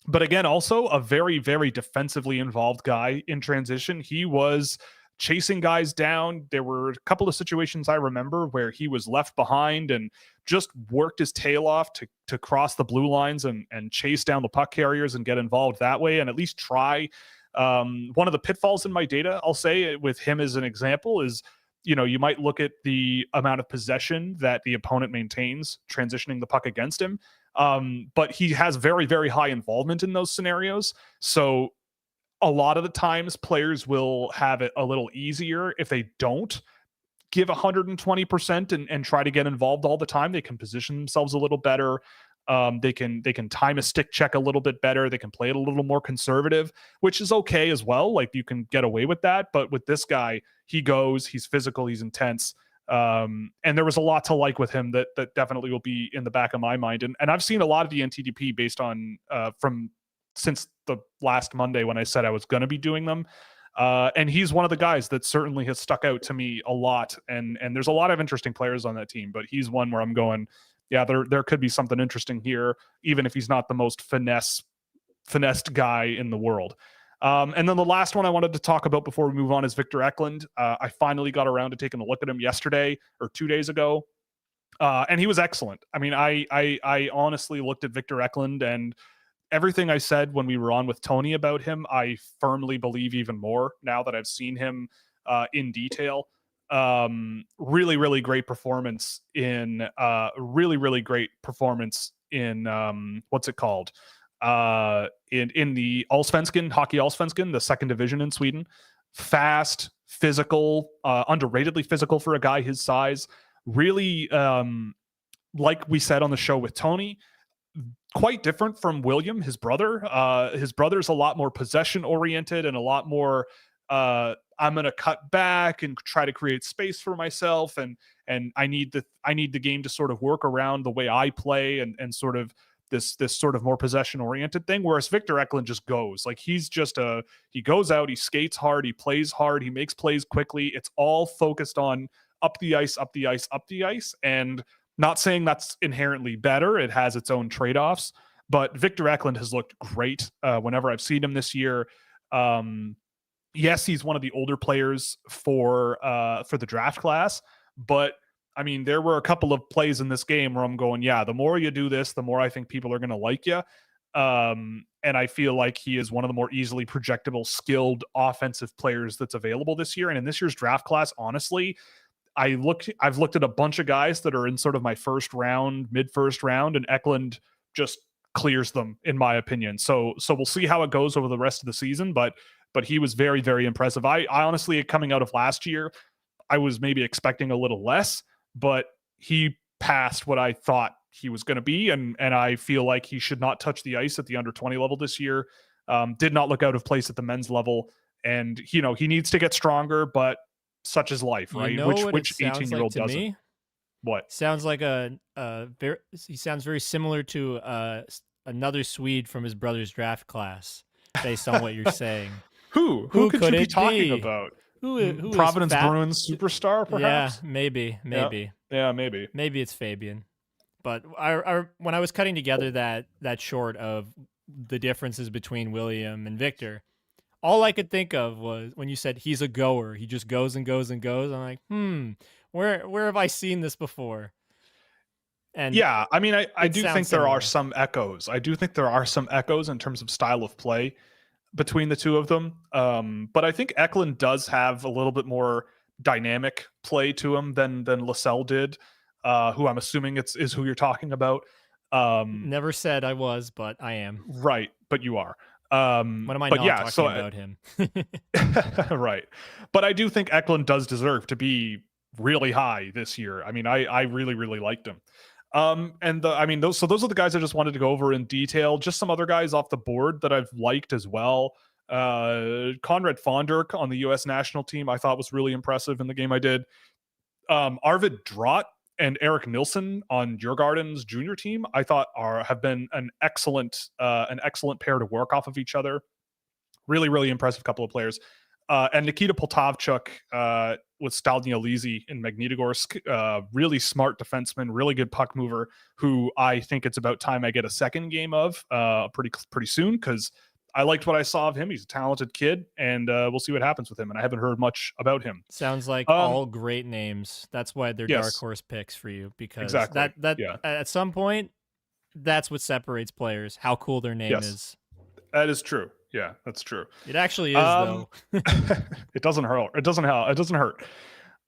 but again, also a very, very defensively involved guy in transition. He was chasing guys down. There were a couple of situations I remember where he was left behind and just worked his tail off to cross the blue lines and chase down the puck carriers and get involved that way, and at least try. One of the pitfalls in my data, I'll say, with him as an example, is, you might look at the amount of possession that the opponent maintains transitioning the puck against him. But he has very, very high involvement in those scenarios. So a lot of the times players will have it a little easier if they don't give 120% and try to get involved all the time. They can position themselves a little better. They can time a stick check a little bit better. They can play it a little more conservative, which is okay as well. Like, you can get away with that. But with this guy, he's physical, he's intense. And there was a lot to like with him that definitely will be in the back of my mind. And I've seen a lot of the NTDP based on since the last Monday when I said I was going to be doing them. And he's one of the guys that certainly has stuck out to me a lot. And there's a lot of interesting players on that team, but he's one where I'm going, yeah, there could be something interesting here, even if he's not the most finessed guy in the world. And then the last one I wanted to talk about before we move on is Victor Eklund. I finally got around to taking a look at him yesterday or 2 days ago. And he was excellent. I mean, I honestly looked at Victor Eklund, and everything I said when we were on with Tony about him, I firmly believe even more now that I've seen him in detail. Really, really great performance in what's it called? in the Allsvenskan, Hockey Allsvenskan, the second division in Sweden. Fast, physical, underratedly physical for a guy his size. Really, like we said on the show with Tony, quite different from William, his brother. His brother's a lot more possession oriented and a lot more I'm going to cut back and try to create space for myself, and I need the game to sort of work around the way I play, and sort of this sort of more possession oriented thing. Whereas Victor Eklund just goes, like, he goes out, he skates hard, he plays hard, he makes plays quickly. It's all focused on up the ice, up the ice, up the ice. And not saying that's inherently better. It has its own trade-offs, but Victor Eklund has looked great whenever I've seen him this year. Yes, he's one of the older players for the draft class, but I mean, there were a couple of plays in this game where I'm going, yeah, the more you do this, the more I think people are going to like you. And I feel like he is one of the more easily projectable, skilled offensive players that's available this year. And in this year's draft class, honestly, I've looked at a bunch of guys that are in sort of my first round, mid first round, and Eklund just clears them, in my opinion. So we'll see how it goes over the rest of the season, but he was very, very impressive. I honestly, coming out of last year, I was maybe expecting a little less, but he passed what I thought he was going to be, and I feel like he should not touch the ice at the under 20 level this year. Did not look out of place at the men's level, and he needs to get stronger, but such is life, right? Which 18-year-old doesn't? Me? What? Sounds like he sounds very similar to another Swede from his brother's draft class, based on what you're saying. Who could you be talking about? Who Providence Bruins superstar, perhaps? Yeah, maybe. Yeah, maybe. Maybe it's Fabian. But when I was cutting together that short of the differences between William and Victor, all I could think of was when you said he's a goer. He just goes and goes and goes. I'm like, where have I seen this before? And yeah, I mean, I do think there are some echoes. I do think there are some echoes in terms of style of play between the two of them. But I think Eklund does have a little bit more dynamic play to him than Lascelles did, who I'm assuming is who you're talking about. Never said I was, but I am. Right, but you are. What am I not talking about him? Right. But I do think Eklund does deserve to be really high this year. I mean, I really, really liked him. Those are the guys I just wanted to go over in detail. Just some other guys off the board that I've liked as well. Conrad Fonderk on the U.S. national team, I thought was really impressive in the game I did. Arvid Drott and Eric Nilsson on Djurgården's junior team, I thought have been an excellent pair to work off of each other. Really, really impressive couple of players. And Nikita Poltavchuk with Staldnia Lisi in Magnitogorsk, really smart defenseman, really good puck mover, who I think it's about time I get a second game of pretty soon, because I liked what I saw of him. He's a talented kid, and we'll see what happens with him. And I haven't heard much about him. Sounds like all great names. That's why they're dark horse picks for you, because at some point, that's what separates players, how cool their name is. That is true. Yeah, that's true. It actually is, though. It doesn't hurt. It doesn't hurt.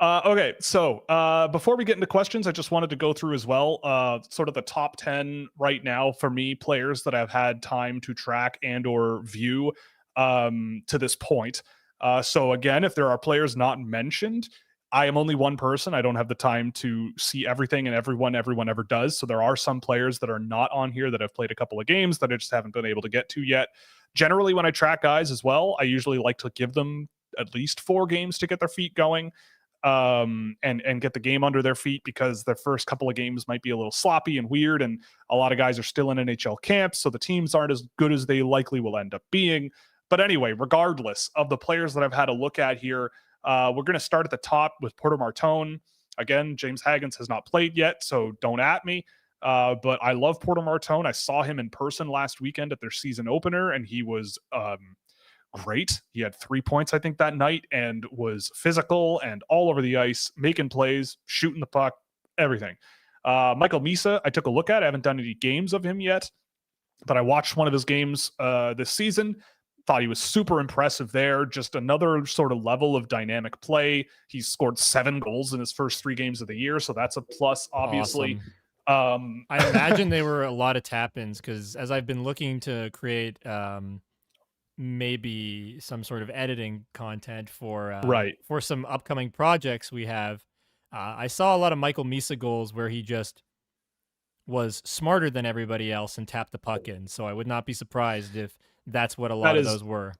Okay, so before we get into questions, I just wanted to go through as well sort of the top 10 right now for me, players that I've had time to track and or view to this point. So again, if there are players not mentioned, I am only one person. I don't have the time to see everything and everyone ever does. So there are some players that are not on here that have played a couple of games that I just haven't been able to get to yet. Generally, when I track guys as well, I usually like to give them at least 4 games to get their feet going and get the game under their feet, because their first couple of games might be a little sloppy and weird, and a lot of guys are still in NHL camps, so the teams aren't as good as they likely will end up being. But anyway, regardless of the players that I've had a look at here, we're going to start at the top with Porter Martone. Again, James Haggins has not played yet, so don't at me. But I love Porter Martone. I saw him in person last weekend at their season opener, and he was great. He had 3 points, I think, that night, and was physical and all over the ice, making plays, shooting the puck, everything. Michael Misa, I took a look at. I haven't done any games of him yet, but I watched one of his games this season. Thought he was super impressive there. Just another sort of level of dynamic play. He's scored 7 goals in his first 3 games of the year, so that's a plus, obviously. I imagine they were a lot of tap-ins because as I've been looking to create maybe some sort of editing content Right. for some upcoming projects we have, I saw a lot of Michael Misa goals where he just was smarter than everybody else and tapped the puck in. So I would not be surprised if that's what a That lot of is those were.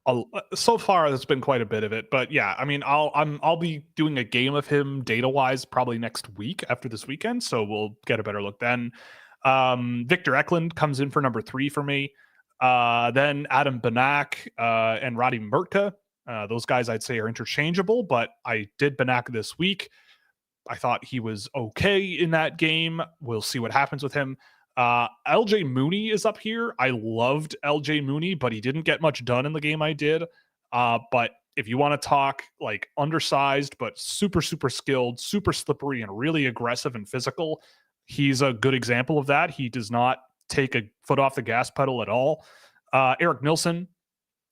so far that's been quite a bit of it, but yeah, I mean, I'll be doing a game of him data wise probably next week after this weekend, so we'll get a better look then. Victor Eklund comes in for number 3 for me. Then Adam Banak and Roddy Murtka. Those guys I'd say are interchangeable, but I did Banak this week. I thought he was okay in that game. We'll see what happens with him. LJ Mooney is up here. I loved LJ Mooney, but he didn't get much done in the game I did. But if you want to talk like undersized, but super, super skilled, super slippery, and really aggressive and physical, he's a good example of that. He does not take a foot off the gas pedal at all. Eric Nilsson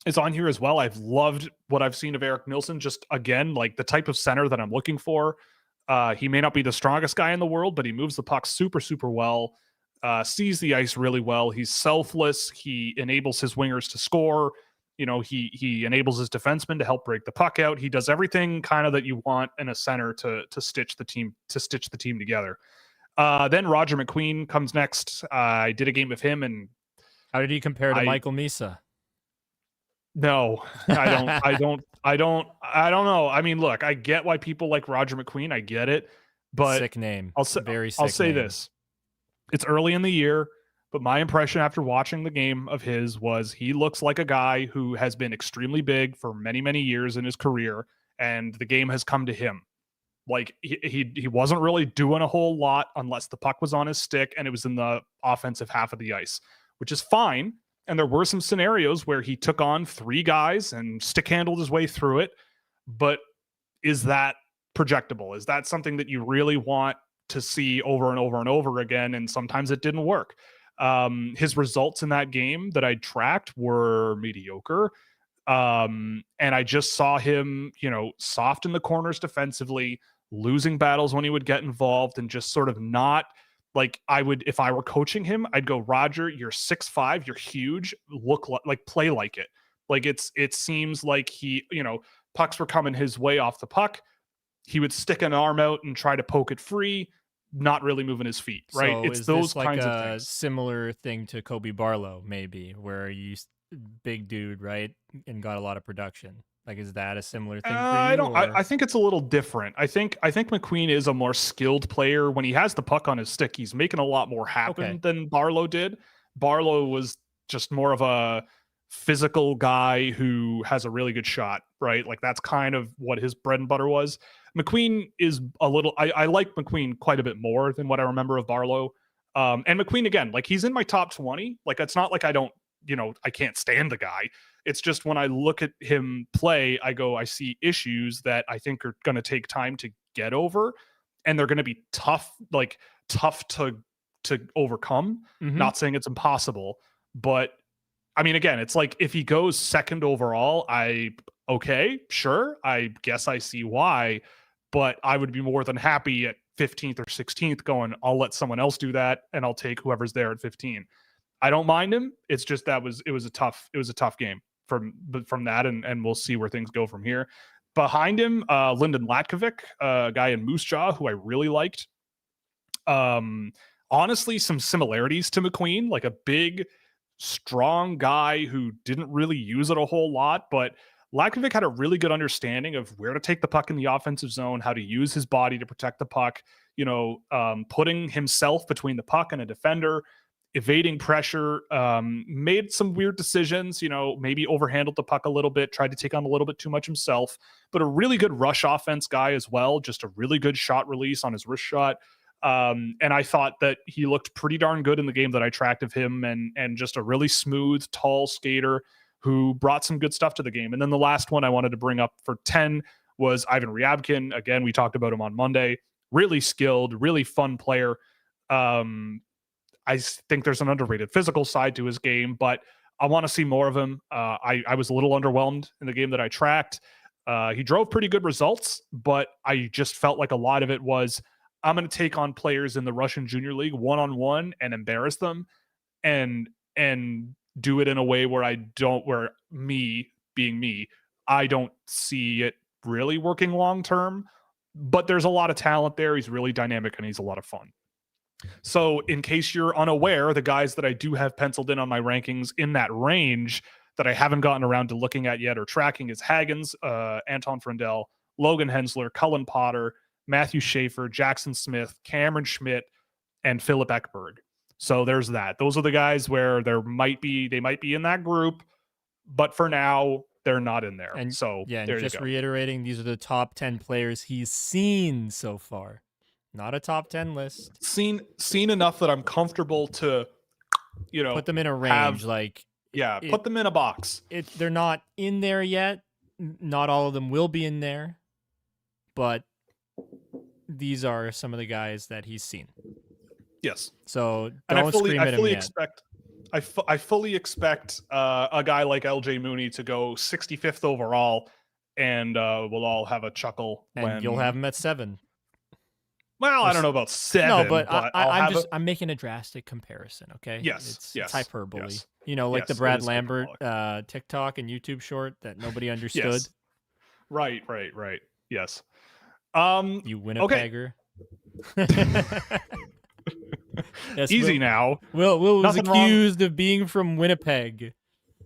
is on here as well. I've loved what I've seen of Eric Nilsson. Just again, like the type of center that I'm looking for. He may not be the strongest guy in the world, but he moves the puck super, super well. Sees the ice really well. He's selfless. He enables his wingers to score. You know, he enables his defensemen to help break the puck out. He does everything kind of that you want in a center to stitch the team together. Then Roger McQueen comes next. I did a game of him, and how did he compare to Michael Misa? No, I don't know. I mean, look, I get why people like Roger McQueen. I get it, but sick name. I'll say name. this. It's early in the year, but my impression after watching the game of his was he looks like a guy who has been extremely big for many, many years in his career, and the game has come to him. Like he wasn't really doing a whole lot unless the puck was on his stick and it was in the offensive half of the ice, which is fine. And there were some scenarios where he took on 3 guys and stick handled his way through it. But is that projectable? Is that something that you really want to see over and over and over again? And sometimes it didn't work. His results in that game that I tracked were mediocre. And I just saw him, soft in the corners defensively, losing battles when he would get involved, and just sort of not like I would, if I were coaching him, I'd go, Roger, you're 6'5", you're huge, look like play like it. Like it seems like he, pucks were coming his way off the puck. He would stick an arm out and try to poke it free, not really moving his feet, right? So it's those like kinds of a things. similar thing to Kobe Barlow, maybe, where you big dude, right, and got a lot of production. Like, is that a similar thing for you? I think it's a little different. I think McQueen is a more skilled player. When he has the puck on his stick, he's making a lot more happen than Barlow did. Barlow was just more of a physical guy who has a really good shot, right? Like that's kind of what his bread and butter was. McQueen is a little, I like McQueen quite a bit more than what I remember of Barlow. And McQueen, again, like he's in my top 20. Like it's not like I don't, I can't stand the guy. It's just when I look at him play, I see issues that I think are going to take time to get over, and they're going to be tough to overcome. Mm-hmm. Not saying it's impossible, but I mean, again, it's like if he goes second overall, sure, I guess I see why, but I would be more than happy at 15th or 16th going, I'll let someone else do that, and I'll take whoever's there at 15. I don't mind him. It's just it was a tough game from that, and we'll see where things go from here. Behind him, Lyndon Latkovic, a guy in Moose Jaw who I really liked. Honestly, some similarities to McQueen, like a big, strong guy who didn't really use it a whole lot, but Latkovic had a really good understanding of where to take the puck in the offensive zone, how to use his body to protect the puck, putting himself between the puck and a defender, evading pressure, made some weird decisions, maybe overhandled the puck a little bit, tried to take on a little bit too much himself, but a really good rush offense guy as well, just a really good shot release on his wrist shot. And I thought that he looked pretty darn good in the game that I tracked of him, and just a really smooth, tall skater who brought some good stuff to the game. And then the last one I wanted to bring up for 10 was Ivan Ryabkin. Again, we talked about him on Monday. Really skilled, really fun player. I think there's an underrated physical side to his game, but I want to see more of him. I was a little underwhelmed in the game that I tracked. He drove pretty good results, but I just felt like a lot of it was I'm going to take on players in the Russian Junior League one-on-one and embarrass them and do it in a way where where me being me, I don't see it really working long term, but there's a lot of talent there. He's really dynamic and he's a lot of fun. So in case you're unaware, the guys that I do have penciled in on my rankings in that range that I haven't gotten around to looking at yet or tracking is Hagens, Anton Frendel, Logan Hensler, Cullen Potter, Matthew Schaefer, Jackson Smith, Cameron Schmidt, and Philip Ekberg. So there's that. Those are the guys where they might be in that group, but for now they're not in there. And so yeah, there and just you go. reiterating, these are the top 10 players he's seen so far. Not a top 10 list. Seen enough that I'm comfortable to, put them in a range. Put them in a box. They're not in there yet. Not all of them will be in there, but these are some of the guys that he's seen. Yes. So don't scream at him yet. I fully expect a guy like LJ Mooney to go 65th overall, and we'll all have a chuckle. And you'll have him at 7. Well, I don't know about 7. No, but I'm making a drastic comparison. Okay. Yes. It's hyperbole. Yes. The Brad Lambert TikTok and YouTube short that nobody understood. Yes. Right. Yes. You Winnipegger. Okay. Yes, Easy now. Will was accused of being from Winnipeg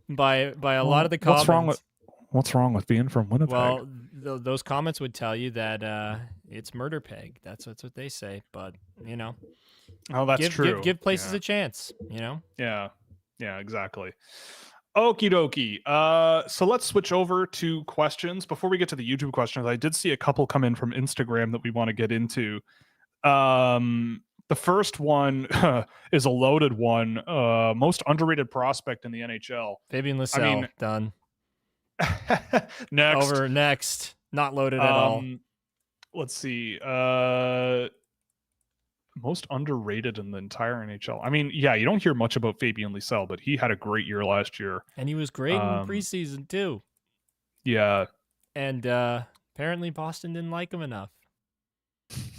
by a lot of the comments. What's wrong with being from Winnipeg? Well, those comments would tell you that it's murder peg. That's what they say. But oh, that's true. Give places a chance. Yeah, exactly. Okie dokie. So let's switch over to questions. Before we get to the YouTube questions, I did see a couple come in from Instagram that we want to get into. The first one is a loaded one. Most underrated prospect in the NHL. Fabian Lysell. Done. Next. Next. Not loaded at all. Let's see. Most underrated in the entire NHL. You don't hear much about Fabian Lysell, but he had a great year last year. And he was great in preseason too. Yeah. And apparently Boston didn't like him enough.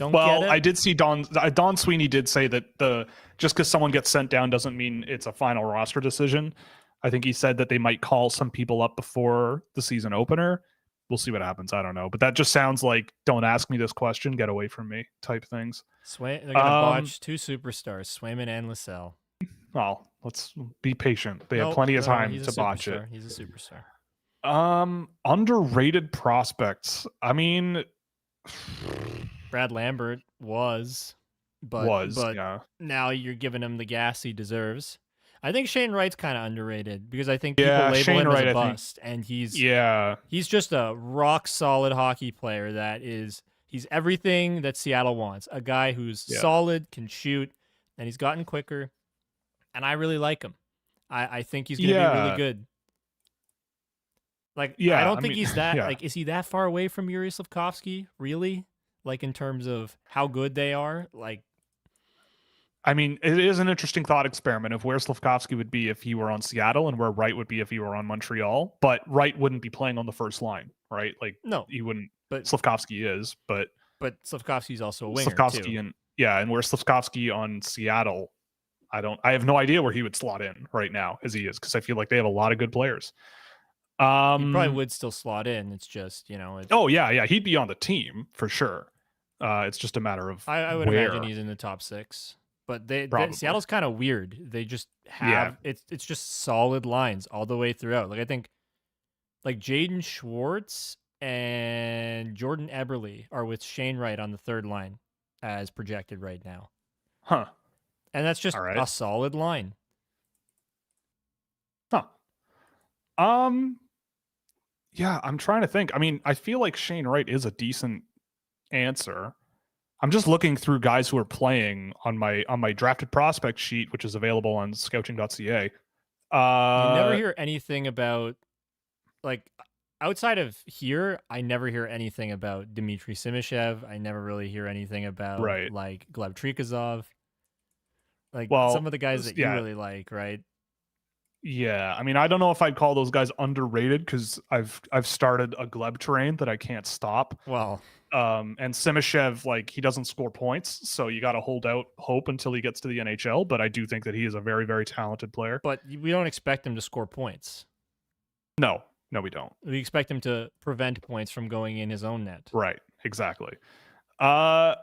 I did see Don Sweeney did say that just because someone gets sent down doesn't mean it's a final roster decision. I think he said that they might call some people up before the season opener. We'll see what happens. I don't know, but that just sounds like "don't ask me this question, get away from me" type things. They're gonna botch 2 superstars, Swayman and Lysell. Well, let's be patient. They have plenty of time to botch it. He's a superstar. Underrated prospects. Brad Lambert was, but now you're giving him the gas he deserves. I think Shane Wright's kind of underrated because I think people label him as a bust, and he's just a rock solid hockey player he's everything that Seattle wants. A guy who's solid, can shoot, and he's gotten quicker, and I really like him. I think he's going to be really good. I don't think he's that is he that far away from Yuri Slafkovsky, really? In terms of how good they are? It is an interesting thought experiment of where Slafkovsky would be if he were on Seattle and where Wright would be if he were on Montreal. But Wright wouldn't be playing on the first line, right? No, he wouldn't. But Slafkovsky is. But Slafkovsky's also a winger Slafkovsky too. And where Slafkovsky on Seattle, I have no idea where he would slot in right now as he is, because I feel like they have a lot of good players. He probably would still slot in. It's just he'd be on the team for sure. It's just a matter of I would imagine he's in the top 6. But Seattle's kind of weird. They just have it's just solid lines all the way throughout. I think Jaden Schwartz and Jordan Eberle are with Shane Wright on the third line as projected right now. Huh. And that's just a solid line. Huh. Yeah, I'm trying to think. I feel like Shane Wright is a decent answer. I'm just looking through guys who are playing on my drafted prospect sheet, which is available on Scouching.ca. You never hear anything about outside of here. I never hear anything about Dmitry Simishev. I never really hear anything about Gleb Trikazov. Some of the guys that you really like, right? Yeah, I don't know if I'd call those guys underrated because I've started a Gleb train that I can't stop. Well, And Simashev, like, he doesn't score points, so you got to hold out hope until he gets to the NHL. But I do think that he is a very, very talented player. But we don't expect him to score points. No, we don't. We expect him to prevent points from going in his own net. Right, exactly. Yeah,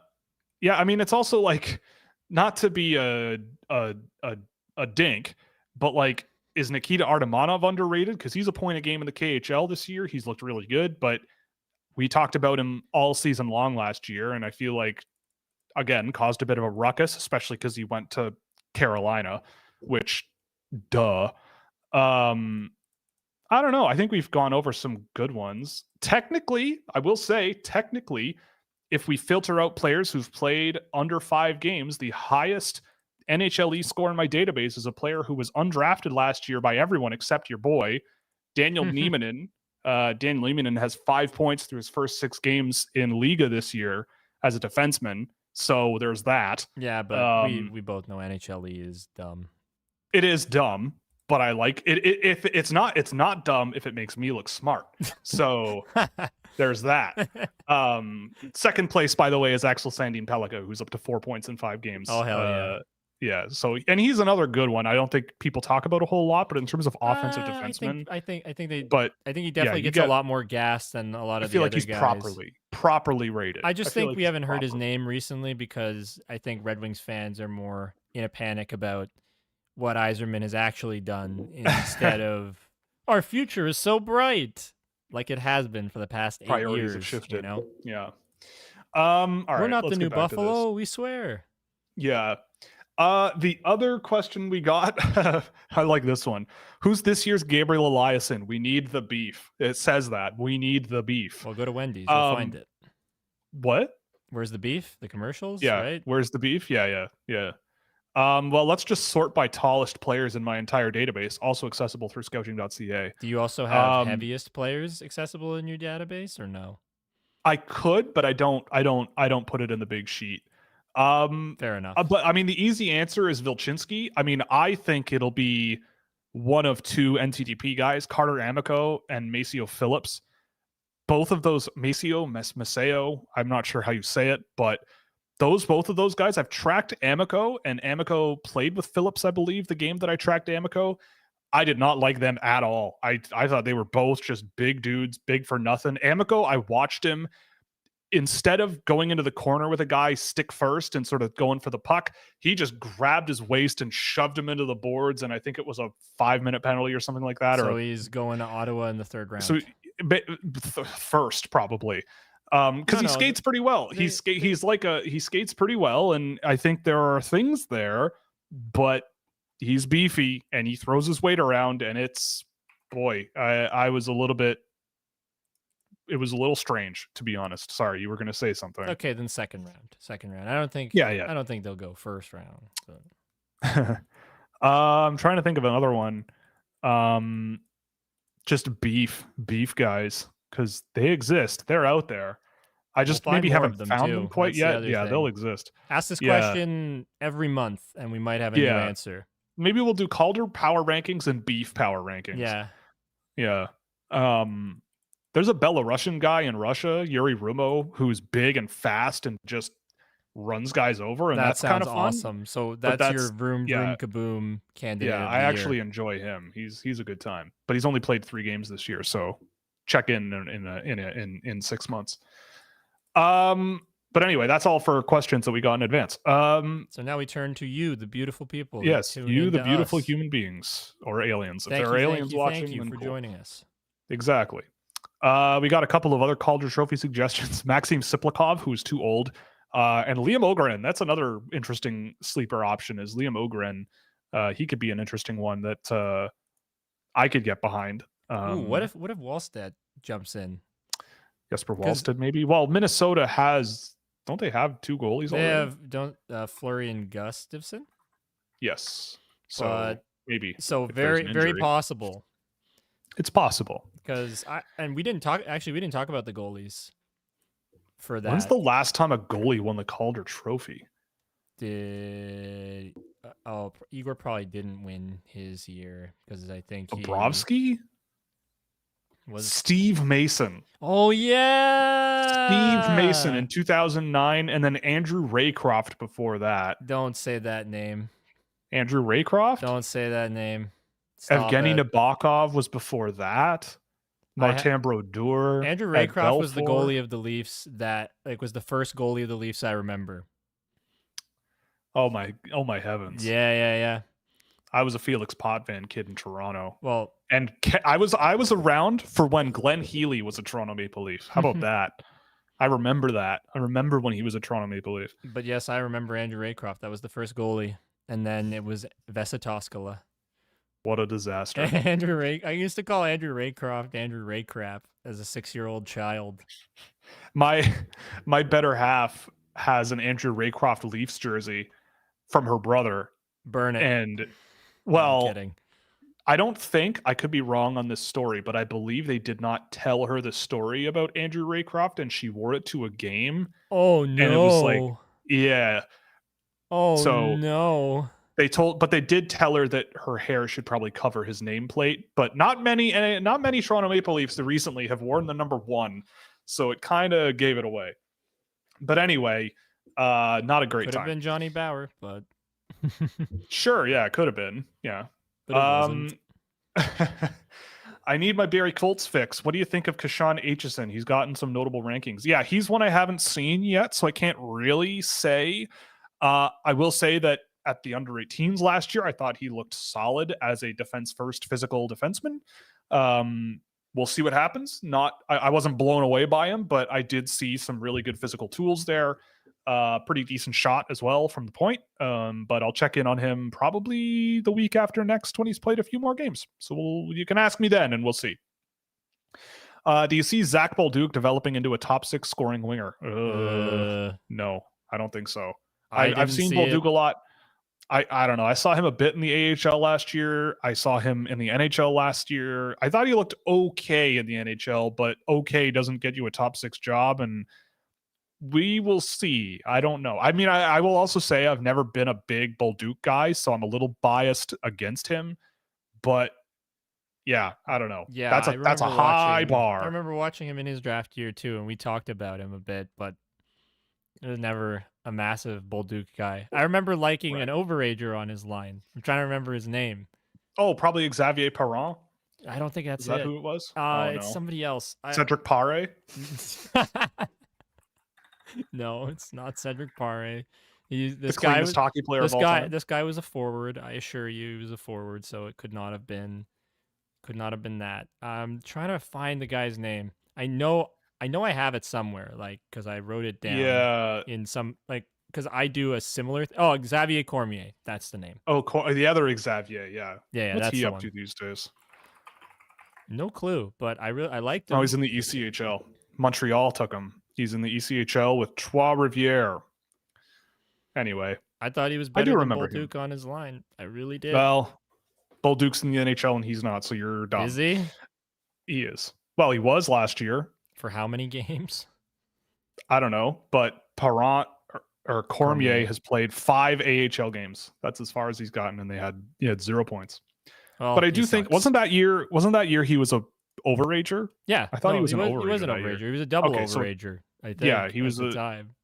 I mean, it's also like, not to be a dink, but like, is Nikita Artemanov underrated? Because he's a point a game in the KHL this year. He's looked really good, but we talked about him all season long last year, and I feel like, again, caused a bit of a ruckus, especially because he went to Carolina, which, duh. I don't know. I think we've gone over some good ones. Technically, I will say, if we filter out players who've played under 5 games, the highest NHL score in my database is a player who was undrafted last year by everyone except your boy, Daniel Niemanen. Daniel Niemanen has 5 points through his first 6 games in Liga this year as a defenseman. So there's that. Yeah, but we both know NHL is dumb. It is dumb, but I like it. If it's not dumb if it makes me look smart. So there's that. Second place, by the way, is Axel Sandin Pellikka, who's up to 4 points in 5 games. Oh, hell yeah. Yeah. So, and he's another good one. I don't think people talk about a whole lot, but in terms of offensive defensemen, I think he definitely gets a lot more gas than a lot of the other guys. I feel like he's properly rated. I just think we haven't heard his name recently because I think Red Wings fans are more in a panic about what Yzerman has actually done instead of our future is so bright, like it has been for the past 8 Priorities years. Have shifted. You know? Yeah. All right. We're not the new Buffalo, we swear. Yeah. The other question we got, I like this one. Who's this year's Gabriel Eliasson? We need the beef. It says that. We need the beef. Well, go to Wendy's. You'll find it. What? Where's the beef? The commercials? Yeah. Right? Where's the beef? Yeah. Well, let's just sort by tallest players in my entire database, also accessible through Scouching.ca. Do you also have heaviest players accessible in your database or no? I could, but I don't put it in the big sheet. Fair enough. But I mean, the easy answer is Vilchinski. I mean, I think it'll be one of 2 NTDP guys, Carter Amico and Maceo Phillips. Both of those, Maceo, I'm not sure how you say it, but both of those guys, I've tracked Amico, and Amico played with Phillips, I believe, the game that I tracked Amico. I did not like them at all. I thought they were both just big dudes, big for nothing. Amico, I watched him. Instead of going into the corner with a guy stick first and sort of going for the puck, he just grabbed his waist and shoved him into the boards. And I think it was a 5-minute penalty or something like that. So he's going to Ottawa in the 3rd round. So first, probably. Because he skates pretty well. He skates pretty well. And I think there are things there, but he's beefy and he throws his weight around. And I was a little bit. It was a little strange, to be honest. Sorry, you were going to say something. Okay, then second round. I don't think. Yeah. I don't think they'll go first round. But. I'm trying to think of another one. Just beef guys, because they exist. They're out there. I just maybe haven't found them quite yet. Yeah, they'll exist. Ask this question every month, and we might have a new answer. Maybe we'll do Calder power rankings and beef power rankings. Yeah. There's a Belarusian guy in Russia, Yuri Rumo, who's big and fast and just runs guys over, and that's kind of fun. Awesome. So that's your vroom kaboom candidate. Yeah, I actually enjoy him. He's a good time, but he's only played 3 games this year, so check in 6 months. But anyway, that's all for questions that we got in advance. So now we turn to you, the beautiful people. Yes, you, the beautiful human beings or aliens. If there are aliens watching, thank you for joining us. Exactly. We got a couple of other Calder Trophy suggestions. Maxim Siplikov, who's too old, and Liam Ogren. That's another interesting sleeper option. Is Liam Ogren? He could be an interesting one that I could get behind. What if Wallstedt jumps in? Jesper Wallstedt, maybe. Well, Minnesota don't they have 2 goalies already? They have Florian Gustafsson. Yes. So maybe. So very possible. It's possible. Because we didn't talk about the goalies for that. When's the last time a goalie won the Calder Trophy? Igor probably didn't win his year because I think Bobrovsky? Steve Mason. Oh yeah, Steve Mason in 2009, and then Andrew Raycroft before that. Don't say that name. Andrew Raycroft? Don't say that name. Stop Evgeny it. Nabokov was before that. Martin Brodeur. Andrew Ed Raycroft was the Belfour. goalie of the Leafs that was the first goalie of the Leafs I remember. Oh my heavens. Yeah. I was a Felix Potvin kid in Toronto. Well, and I was around for when Glenn Healy was a Toronto Maple Leaf. How about that? I remember that. I remember when he was a Toronto Maple Leaf. But yes, I remember Andrew Raycroft. That was the first goalie. And then it was Vesa Toskala. What a disaster. I used to call Andrew Raycroft Andrew Raycrap as a 6-year-old child. My better half has an Andrew Raycroft Leafs jersey from her brother. Burn it. And well, I'm kidding. I don't think, I could be wrong on this story, but I believe they did not tell her the story about Andrew Raycroft, and she wore it to a game. Oh no. And it was like, yeah. Oh so no. But they did tell her that her hair should probably cover his nameplate. But not many Toronto Maple Leafs recently have worn the number 1, so it kind of gave it away. But anyway, not a great time. Could have been Johnny Bauer, but sure, yeah, it could have been, yeah. But it wasn't. I need my Barry Colts fix. What do you think of Kashan Aitchison? He's gotten some notable rankings. Yeah, he's one I haven't seen yet, so I can't really say. I will say that at the under 18s last year, I thought he looked solid as a defense first physical defenseman. We'll see what happens. I wasn't blown away by him, but I did see some really good physical tools there. Pretty decent shot as well from the point. But I'll check in on him probably the week after next when he's played a few more games. So you can ask me then, and we'll see. Do you see Zach Bolduc developing into a top 6 scoring winger? No, I don't think so. I've seen Bolduc a lot. I don't know. I saw him a bit in the AHL last year. I saw him in the NHL last year. I thought he looked okay in the NHL, but okay doesn't get you a top 6 job, and we will see. I don't know. I mean, I will also say I've never been a big Bolduc guy, so I'm a little biased against him. But yeah, I don't know. Yeah, that's a high bar. I remember watching him in his draft year too, and we talked about him a bit, but it was never a massive Bolduc guy. I remember liking an overager on his line. I'm trying to remember his name. Oh, probably Xavier Perron. I don't think that's Is that who it was? It's somebody else. Cedric Pare. No, it's not Cedric Pare. This guy was hockey player of all time. This guy was a forward. I assure you, he was a forward. So it could not have been that. I'm trying to find the guy's name. I know I have it somewhere, like because I wrote it down. Yeah. In some because I do a similar. Xavier Cormier. That's the name. Oh, the other Xavier. Yeah. Yeah. What's that's he the up one. to these days? No clue, but I liked him. Oh, he's in the ECHL. Montreal took him. He's in the ECHL with Trois Rivières. Anyway, I thought he was better than Bolduc on his line. I really did. Well, Bolduc's in the NHL and he's not, so you're dumb. Is he? He is. Well, he was last year. For how many games? I don't know, but Perron or Cormier has played 5 AHL games. That's as far as he's gotten, and he had 0 points. Well, but I do think wasn't that year he was a overager? Yeah, I thought he was an overager. He was an overager. He was a double overager. I think. Yeah, he was at the time.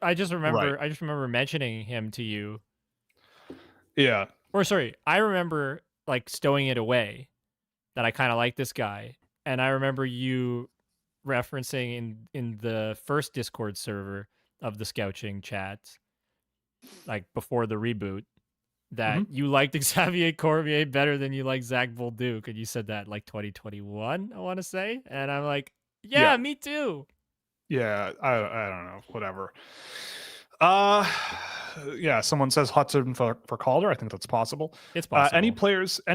I just remember mentioning him to you. Yeah. Or sorry, I remember like stowing it away that I kind of like this guy, and I remember you referencing in the first Discord server of the Scouching chat, like before the reboot, that you liked Xavier Cormier better than you like Zach Bolduc, and you said that like 2021, I want to say, and I'm like, yeah, me too. Yeah, I don't know, whatever. Yeah, someone says Hudson for Calder. I think that's possible. It's possible. Any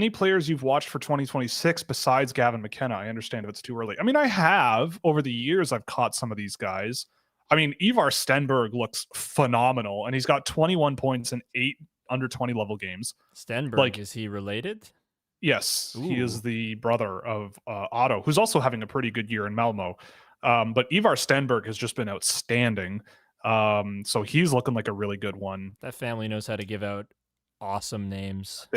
players you've watched for 2026 besides Gavin McKenna? I understand if it's too early. I mean, I have over the years. I've caught some of these guys. I mean, Ivar Stenberg looks phenomenal, and he's got 21 points in 8 under 20 level games. Stenberg, is he related? Yes, he is the brother of Otto, who's also having a pretty good year in Malmo. But Ivar Stenberg has just been outstanding. So he's looking like a really good one. That family knows how to give out awesome names.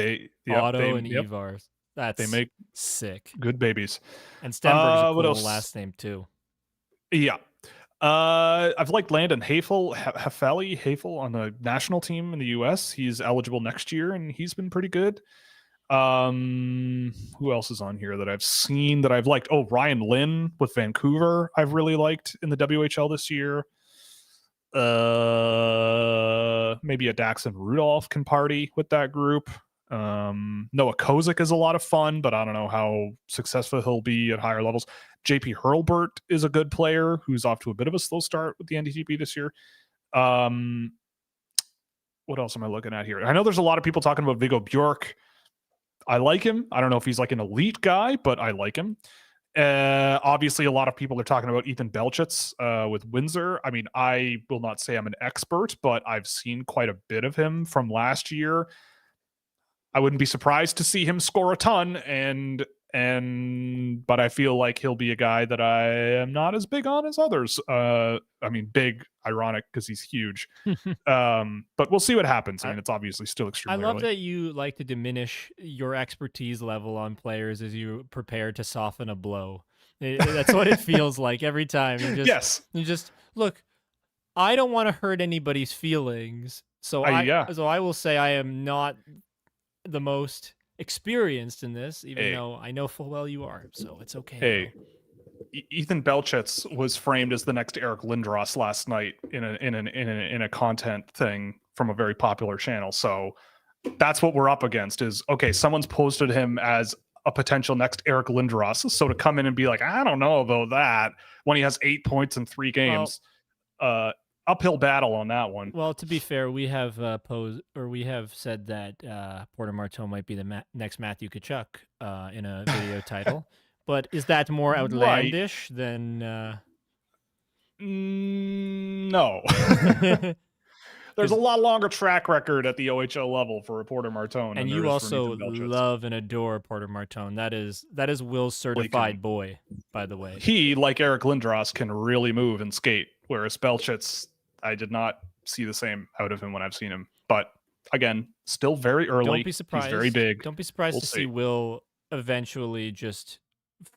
Otto and Ivar. That's They make sick. good babies. And Stenberg's a What cool else? last name too. Yeah. I've liked Landon Hafele on the national team in the US. He's eligible next year and he's been pretty good. Who else is on here that I've seen that I've liked? Oh, Ryan Lynn with Vancouver, I've really liked in the WHL this year. Maybe a Daxon Rudolph can party with that group. Noah Kozik is a lot of fun, but I don't know how successful he'll be at higher levels. JP Hurlbert is a good player who's off to a bit of a slow start with the NDTP this year. What else am I looking at here? I know there's a lot of people talking about Viggo Bjork. I like him. I don't know if he's like an elite guy, but I like him. Obviously, a lot of people are talking about Ethan Belchitz with Windsor. I mean, I will not say I'm an expert, but I've seen quite a bit of him from last year. I wouldn't be surprised to see him score a ton, but I feel like he'll be a guy that I am not as big on as others. I mean, big, ironic because he's huge. But we'll see what happens. I mean, it's obviously still extremely I love early. that you like to diminish your expertise level on players as you prepare to soften a blow. That's what it feels like every time. You just look. I don't want to hurt anybody's feelings, so I will say I am not the most experienced in this, even though I know full well you are. So it's okay. Hey. Ethan Belchitz was framed as the next Eric Lindros last night in a content thing from a very popular channel. So that's what we're up against is, okay, someone's posted him as a potential next Eric Lindros. So to come in and be like, I don't know about that when he has 8 points in 3 games, uphill battle on that one. Well, to be fair, we have we have said that Porter Marteau might be the next Matthew Tkachuk in a video title. But is that more outlandish than? No. There's a lot longer track record at the OHL level for Porter Martone. And you also love and adore Porter Martone. That is Will's certified boy, by the way. He, like Eric Lindros, can really move and skate, whereas Belchitz, I did not see the same out of him when I've seen him. But again, still very early. Don't be surprised. He's very big. Don't be surprised to see Will eventually just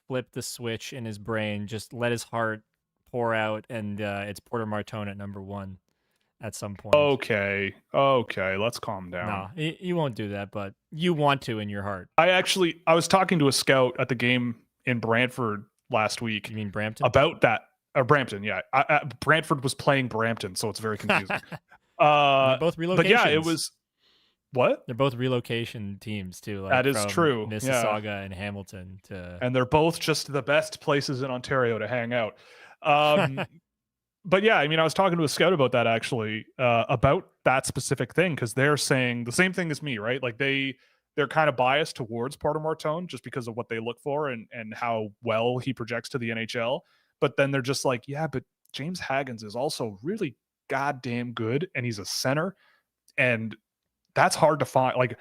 flip the switch in his brain, just let his heart pour out, and it's Porter Martone at number 1 at some point. Okay, let's calm down. No, you won't do that, but you want to in your heart. I was talking to a scout at the game in Brantford last week. You mean Brampton? About that. Brampton, yeah. Brantford was playing Brampton, so it's very confusing. They're both relocations. But yeah, it was... What? They're both relocation teams too. Like that is true. Mississauga and Hamilton and they're both just the best places in Ontario to hang out. But yeah, I mean, I was talking to a scout about that actually, about that specific thing, because they're saying the same thing as me, right? Like they're kind of biased towards Porter Martone just because of what they look for and how well he projects to the NHL. But then they're just like, yeah, but James Haggins is also really goddamn good, and he's a center, and that's hard to find. Like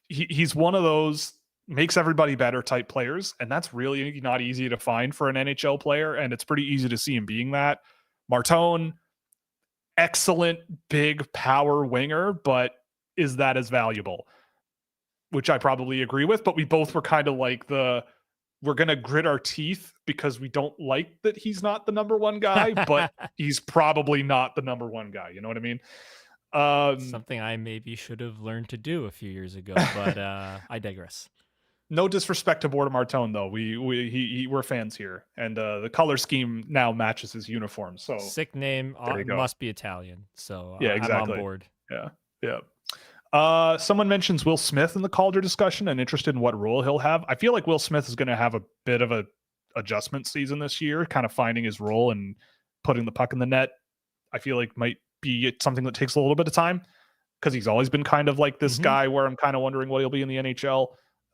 he's one of those makes everybody better type players, and that's really not easy to find for an NHL player, and it's pretty easy to see him being that. Martone, excellent big power winger, but is that as valuable? Which I probably agree with, but we both were kind of like we're going to grit our teeth because we don't like that he's not the number 1 guy, but he's probably not the number 1 guy. You know what I mean? Something I maybe should have learned to do a few years ago, but I digress. No disrespect to Porter Martone, though. We're fans here, and the color scheme now matches his uniform. So sick name must be Italian. So yeah, exactly. I'm on board. Yeah. Someone mentions Will Smith in the Calder discussion and interested in what role he'll have. I feel like Will Smith is going to have a bit of a adjustment season this year, kind of finding his role and putting the puck in the net. I feel like might be something that takes a little bit of time because he's always been kind of like this guy where I'm kind of wondering what he'll be in the NHL.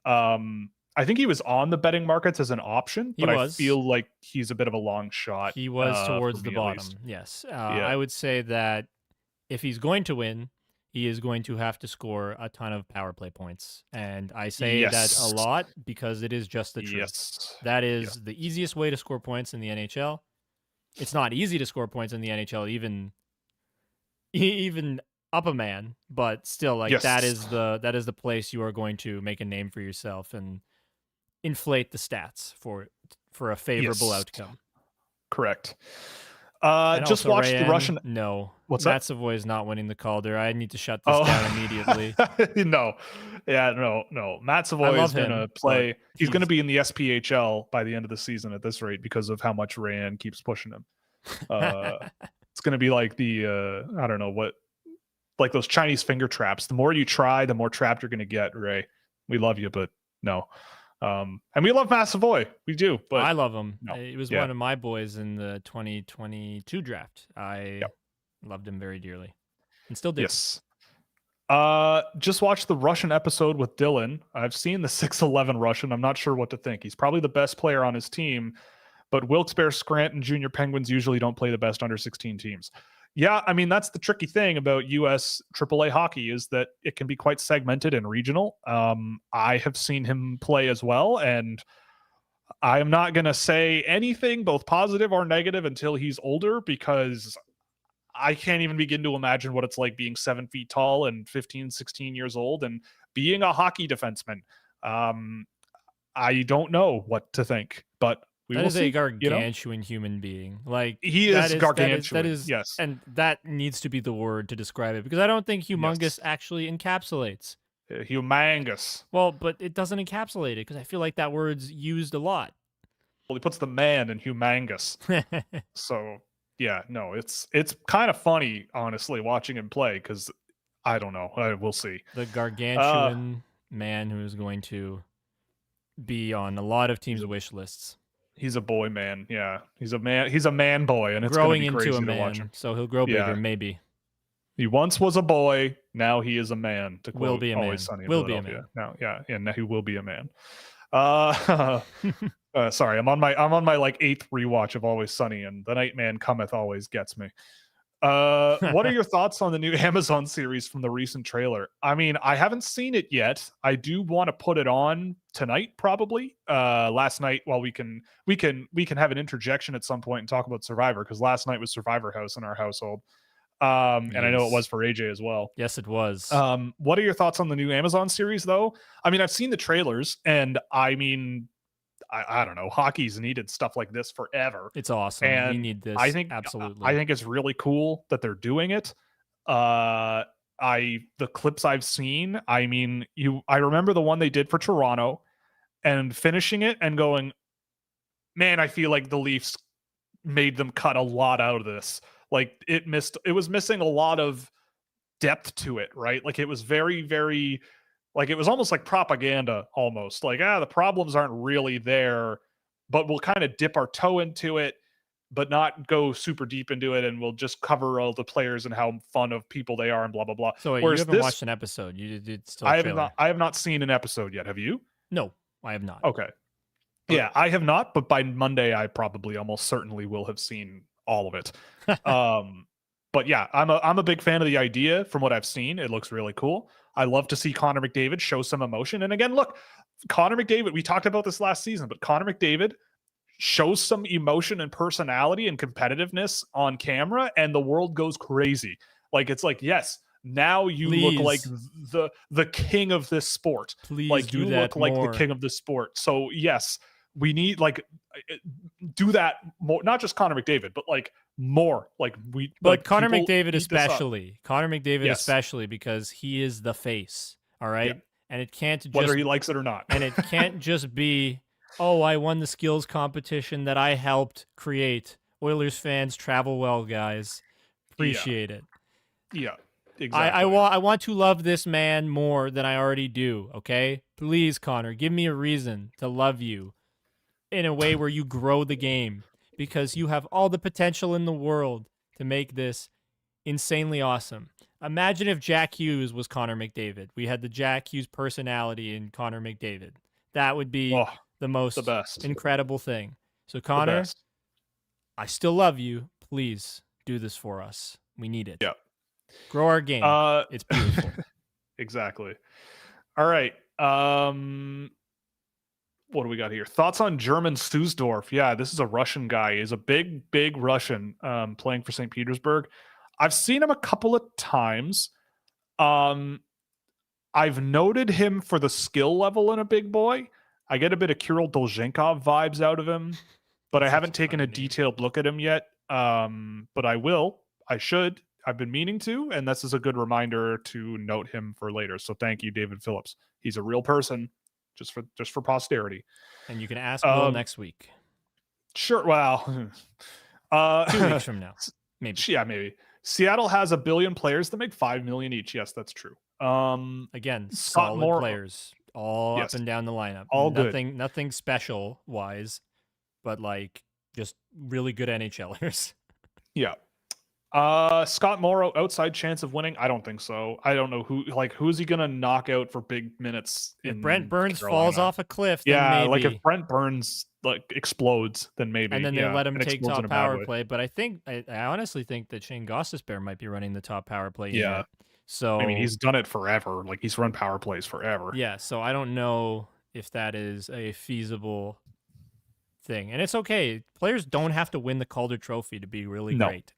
I think he was on the betting markets as an option, but I feel like he's a bit of a long shot. He was towards the bottom. Yes. I would say that if he's going to win, he is going to have to score a ton of power play points. And I say that a lot because it is just the truth. That is the easiest way to score points in the NHL. It's not easy to score points in the NHL, even up a man, but still, like, that Yes, is the place you are going to make a name for yourself and inflate the stats for a favorable yes, outcome. correct. And Just also, watched the Rayan, Russian. no, What's that? Matt Savoy is not winning the Calder. I need to shut this Oh, down immediately. no, yeah, no. Matt I Savoy is love gonna him, but play. He's gonna he's be in the SPHL by the end of the season at this rate because of how much Rand keeps pushing him. Uh, it's gonna be like the I don't know what, like those Chinese finger traps. The more you try, the more trapped you're gonna get. Ray, we love you, but no. And we love Matt Savoy. We do, but I love him. no. He was Yeah, one of my boys in the 2022 draft. yeah, I loved him very dearly and still do. yes. Just watched the Russian episode with Dylan. I've seen the 6'11 Russian. I'm not sure what to think. He's probably the best player on his team, but Wilkes-Barre Scranton Junior Penguins usually don't play the best under 16 teams. Yeah, I mean, that's the tricky thing about US AAA hockey is that it can be quite segmented and regional. I have seen him play as well, and I am not going to say anything, both positive or negative, until he's older because I can't even begin to imagine what it's like being 7 feet tall and 15, 16 years old and being a hockey defenseman. Um, I don't know what to think, but we That will is a see. You know, gargantuan human being. Like he that is is that is that gargantuan. is Yes, and that needs to be the word to describe it because I don't think humongous yes, actually encapsulates. humongous. Well, but it doesn't encapsulate it because I feel like that word's used a lot. Well, he puts the man in humongous. So yeah, no, it's kind of funny, honestly, watching him play because I don't know. We'll see. The Uh, gargantuan man who is going to be on a lot of he's teams' a wish lists. he's a boy man. Yeah, he's a man. He's a man boy, and it's going to Growing be into a crazy to watch man, him. so he'll grow Yeah, bigger, maybe. he once was a boy. Now he is a man. To Will quote be a Always man. Sunny in Will be a Philadelphia. man. Now, yeah, and now he will be a man. Uh, sorry, I'm on my like 8th rewatch of Always Sunny, and the Nightman Cometh always gets me. What are your thoughts on the new Amazon series from the recent trailer? I mean, I haven't seen it yet. I do want to put it on tonight, probably. Last night, while we can have an interjection at some point and talk about Survivor, because last night was Survivor House in our household. And I know it was Yes. for AJ as well. Yes, it was. What are your thoughts on the new Amazon series, though? I mean, I've seen the trailers, and I mean, I don't know. Hockey's needed stuff like this forever, It's awesome. We and need I this. think Absolutely. I think it's really cool that they're doing it. The clips I've seen, I mean, I remember the one they did for Toronto, and finishing it and going, man, I feel like the Leafs made them cut a lot out of this. Like it was missing a lot of depth to it, right? Like it was very, very, like it was almost like propaganda almost. Like, the problems aren't really there, but we'll kind of dip our toe into it, but not go super deep into it, and we'll just cover all the players and how fun of people they are and blah blah blah. So wait, you Whereas haven't this, watched an episode. You did still a trailer. I have not seen an episode yet. Have you? No, I have not. Okay. Yeah, I have not, but by Monday I probably almost certainly will have seen all of it. But yeah, I'm a big fan of the idea from what I've seen. It looks really cool. I love to see Connor McDavid show some emotion. And again, look, Connor McDavid, we talked about this last season, but Connor McDavid shows some emotion and personality and competitiveness on camera, and the world goes crazy. Like it's like, yes, now you look like the king of this sport. Please like do you that look like more. the king of this sport. So yes, we need do that more, not just Connor McDavid, but like more. But Connor McDavid especially. Connor McDavid Yes. especially because he is the face. All right. Yeah. And it can't just whether he likes it or not. and it can't just be, oh, I won the skills competition that I helped create. Oilers fans, travel well, guys. Appreciate it. Yeah. Exactly. I want to love this man more than I already do, okay? Please, Connor, give me a reason to love you in a way where you grow the game because you have all the potential in the world to make this insanely awesome. Imagine if Jack Hughes was Connor McDavid. We had the Jack Hughes personality in Connor McDavid. That would be the best. incredible thing. So, Connor, I still love you. Please do this for us. We need it. Yeah. Grow our game. It's beautiful. Exactly. All right. What do we got here? Thoughts on German Stuesdorf? Yeah, this is a Russian guy. He's a big Russian playing for St. Petersburg. I've seen him a couple of times. I've noted him for the skill level in a big boy. I get a bit of Kirill Dolzhenkov vibes out of him, but I haven't taken a detailed look at him yet. But I will. I should. I've been meaning to, and this is a good reminder to note him for later. So thank you, David Phillips. He's a real person, just for posterity. And you can ask Will next week. Sure. Well, 2 weeks from now, maybe. Yeah, maybe. Seattle has 1 billion players that make $5 million each. Yes, that's true. Again, solid players all yes, up and down the lineup. All nothing special wise, but like just really good NHLers. Yeah. Scott Morrow, outside chance of winning? I don't think so. I don't know who's he gonna knock out for big minutes. If Brent Burns Carolina? falls off a cliff, then yeah, maybe. like if Brent Burns explodes, then maybe. And then they let him take top power play. But I honestly think that Shane Gostisbehere might be running the top power play. Yeah. So I mean, he's done it forever. Like he's run power plays forever. Yeah. So I don't know if that is a feasible thing, and it's okay. Players don't have to win the Calder Trophy to be really great.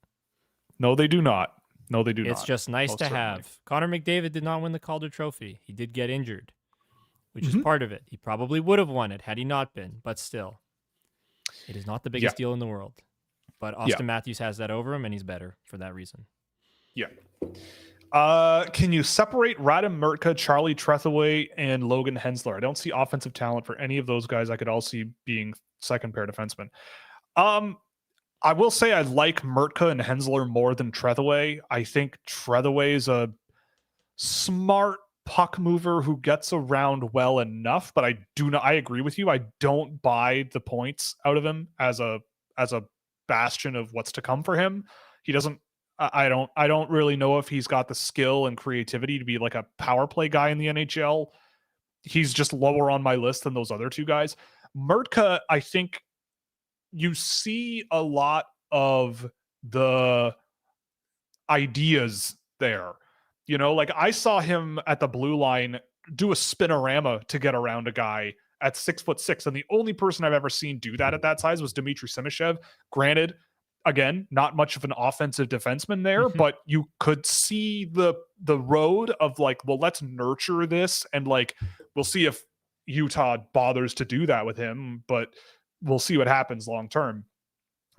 No, they do not. No, they do not. It's just nice to have. Connor McDavid did not win the Calder Trophy. He did get injured, which is part of it. He probably would have won it had he not been, but still. It is not the biggest deal in the world. But Austin Matthews has that over him, and he's better for that reason. Yeah. Can you separate Radim Murtka, Charlie Trethewey, and Logan Hensler? I don't see offensive talent for any of those guys. I could all see being second pair defensemen. I will say I like Murtka and Hensler more than Trethewey. I think Trethewey is a smart puck mover who gets around well enough, but I agree with you. I don't buy the points out of him as a bastion of what's to come for him. He doesn't I don't really know if he's got the skill and creativity to be like a power play guy in the NHL. He's just lower on my list than those other two guys. Murtka, I think you see a lot of the ideas there. Like I saw him at the blue line do a spinorama to get around a guy at 6'6", and the only person I've ever seen do that at that size was Dmitry Simashev. Granted, again, not much of an offensive defenseman there, but you could see the road of like, well, let's nurture this, and like we'll see if Utah bothers to do that with him, but we'll see what happens long term.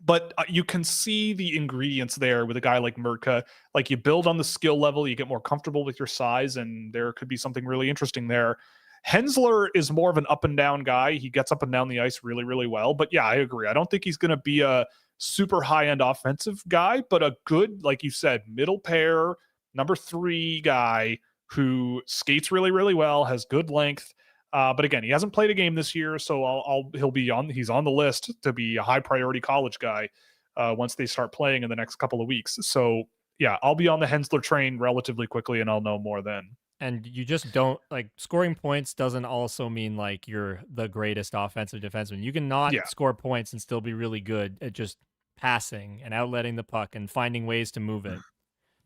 But you can see the ingredients there with a guy like Murtka. Like you build on the skill level, you get more comfortable with your size, and there could be something really interesting there. Hensler is more of an up and down guy. He gets up and down the ice really, really well. But yeah, I agree. I don't think he's going to be a super high-end offensive guy, but a good, like you said, middle pair, number 3 guy who skates really, really well, has good length. But again, he hasn't played a game this year, so he's on the list to be a high priority college guy once they start playing in the next couple of weeks. So yeah, I'll be on the Hensler train relatively quickly, and I'll know more then. And you just don't like scoring points doesn't also mean like you're the greatest offensive defenseman. You can not score points and still be really good at just passing and outletting the puck and finding ways to move it.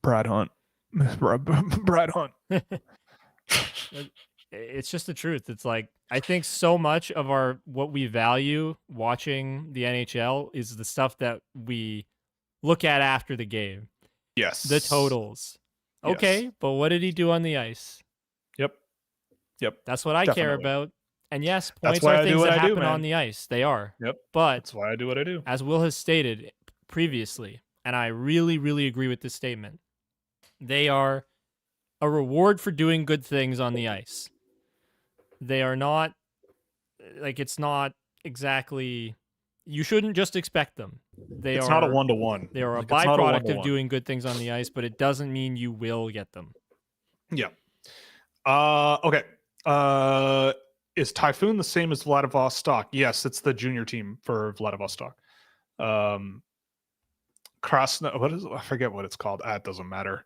Brad Hunt. Brad Hunt. It's just the truth. It's like, I think so much of what we value watching the NHL is the stuff that we look at after the game. Yes. The totals. Okay, but what did he do on the ice? Yep. That's what I care about. And yes, points are things that happen on the ice. They are. Yep. But that's why I do what I do. As Will has stated previously, and I really, really agree with this statement, they are a reward for doing good things on the ice. They are not, like, it's not exactly, you shouldn't just expect them. It's not a one-to-one. They are a byproduct of doing good things on the ice, but it doesn't mean you will get them. Yeah. Okay. Is Typhoon the same as Vladivostok? Yes, it's the junior team for Vladivostok. I forget what it's called. It doesn't matter.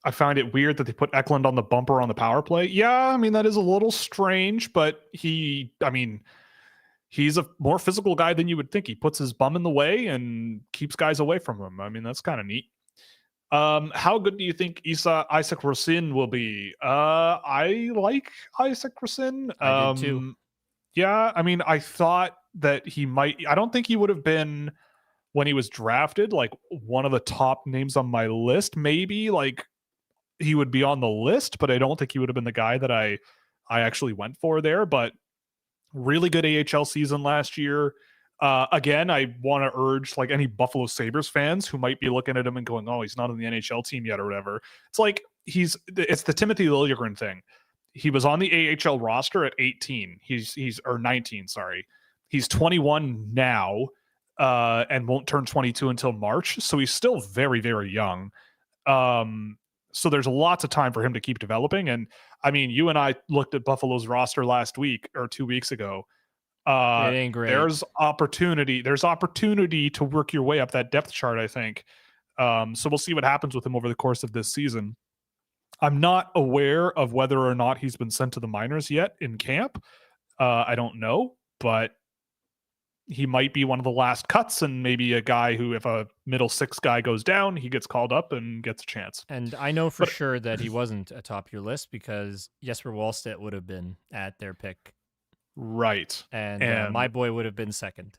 I find it weird that they put Eklund on the bumper on the power play. Yeah, I mean, that is a little strange, but he's a more physical guy than you would think. He puts his bum in the way and keeps guys away from him. I mean, that's kind of neat. How good do you think Isaac Rosin will be? I like Isaac Rosin. I did too. Yeah, I mean, I thought that he might. I don't think he would have been when he was drafted, like one of the top names on my list. Maybe like he would be on the list, but I don't think he would have been the guy that I actually went for there. But really good AHL season last year. Again, I want to urge like any Buffalo Sabres fans who might be looking at him and going, "Oh, he's not on the NHL team yet," or whatever. It's like it's the Timothy Liljegren thing. He was on the AHL roster at 18. He's or 19, sorry. He's 21 now, and won't turn 22 until March. So he's still very, very young. So there's lots of time for him to keep developing. And I mean, you and I looked at Buffalo's roster last week or 2 weeks ago. It ain't great. There's opportunity to work your way up that depth chart, I think. So we'll see what happens with him over the course of this season. I'm not aware of whether or not he's been sent to the minors yet in camp. I don't know, but he might be one of the last cuts and maybe a guy who, if a middle six guy goes down, he gets called up and gets a chance. And I know for sure that he wasn't atop your list because Jesper Wallstedt would have been at their pick. Right. And my boy would have been second.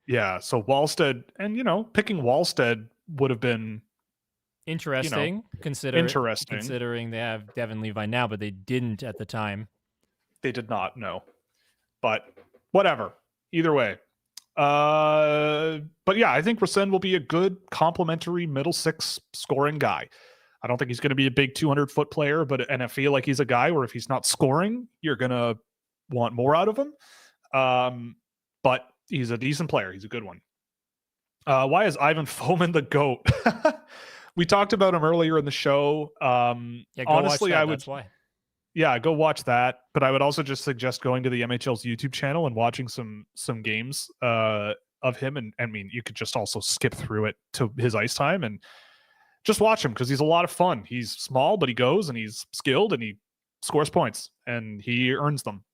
Yeah. So Wallstedt, and, picking Wallstedt would have been interesting, considering they have Devin Levi now, but they didn't at the time. They did not, no. But whatever. Either way. But yeah, I think Rasen will be a good complementary middle six scoring guy. I don't think he's going to be a big 200-foot player, and I feel like he's a guy where if he's not scoring, you're going to want more out of him. But he's a decent player. He's a good one. Why is Ivan Fomin the GOAT? We talked about him earlier in the show. Honestly, I would. That's why. Yeah, go watch that. But I would also just suggest going to the MHL's YouTube channel and watching some games of him. And I mean, you could just also skip through it to his ice time and just watch him because he's a lot of fun. He's small, but he goes and he's skilled and he scores points and he earns them.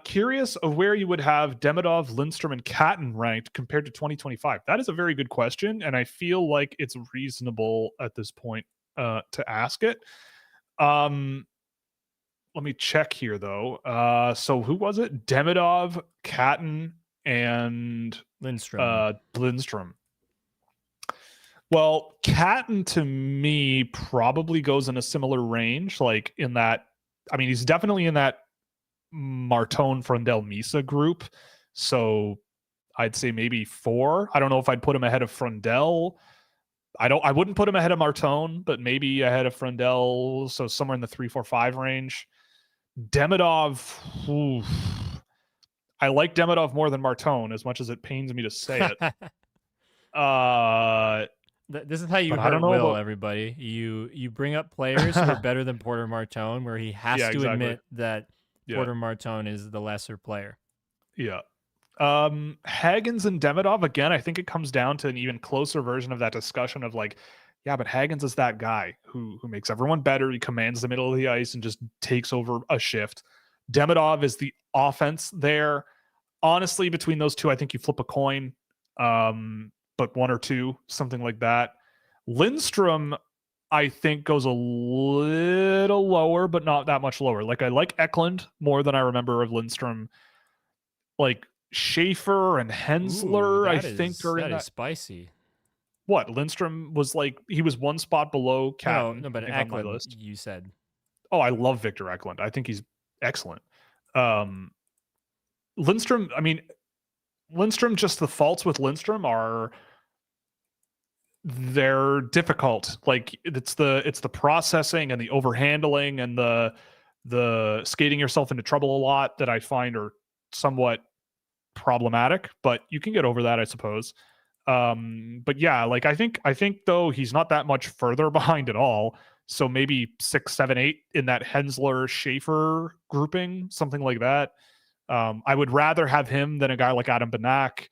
Curious of where you would have Demidov, Lindstrom, and Catton ranked compared to 2025. That is a very good question, and I feel like it's reasonable at this point to ask it. Let me check here, though. So who was it? Demidov, Catton, and Lindstrom. Well, Catton to me probably goes in a similar range, like in that. I mean, he's definitely in that Martone, Frundell, Misa group. So I'd say maybe 4. I don't know if I'd put him ahead of Frundell. I wouldn't put him ahead of Martone, but maybe ahead of Frundell. So somewhere in the 3, 4, 5 range. Demidov. Oof. I like Demidov more than Martone, as much as it pains me to say it. This is how you hurt Will, everybody. You bring up players who are better than Porter Martone, where he has to admit that Porter Martone is the lesser player. Yeah. Hagens and Demidov, again, I think it comes down to an even closer version of that discussion of like, yeah, but Hagens is that guy who makes everyone better. He commands the middle of the ice and just takes over a shift. Demidov is the offense there. Honestly, between those two, I think you flip a coin, but 1 or 2, something like that. Lindstrom, I think, goes a little lower, but not that much lower. Like, I like Eklund more than I remember of Lindstrom. Like, Schaefer and Hensler, I think, are in that. That is spicy. What? Lindstrom was like, he was 1 spot below Catton. No, but Eklund, list. You said. Oh, I love Victor Eklund. I think he's excellent. Lindstrom, just the faults with Lindstrom are they're difficult. Like it's the processing and the overhandling and the skating yourself into trouble a lot that I find are somewhat problematic, but you can get over that, I suppose. But yeah, like I think though he's not that much further behind at all. So maybe 6, 7, 8 in that Hensler Schaefer grouping, something like that. I would rather have him than a guy like Adam Banak,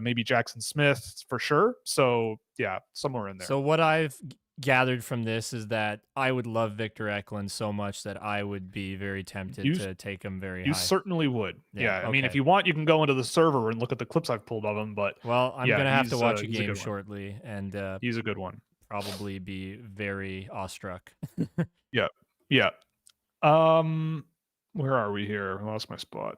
maybe Jackson Smith for sure. So yeah, somewhere in there. So what I've gathered from this is that I would love Victor Eklund so much that I would be very tempted to take him very high. You certainly would. Yeah. I mean, if you want, you can go into the server and look at the clips I've pulled of him. But I'm going to have to watch a game shortly, and he's a good one. Probably be very awestruck. Yeah. Yeah. Where are we here? I lost my spot.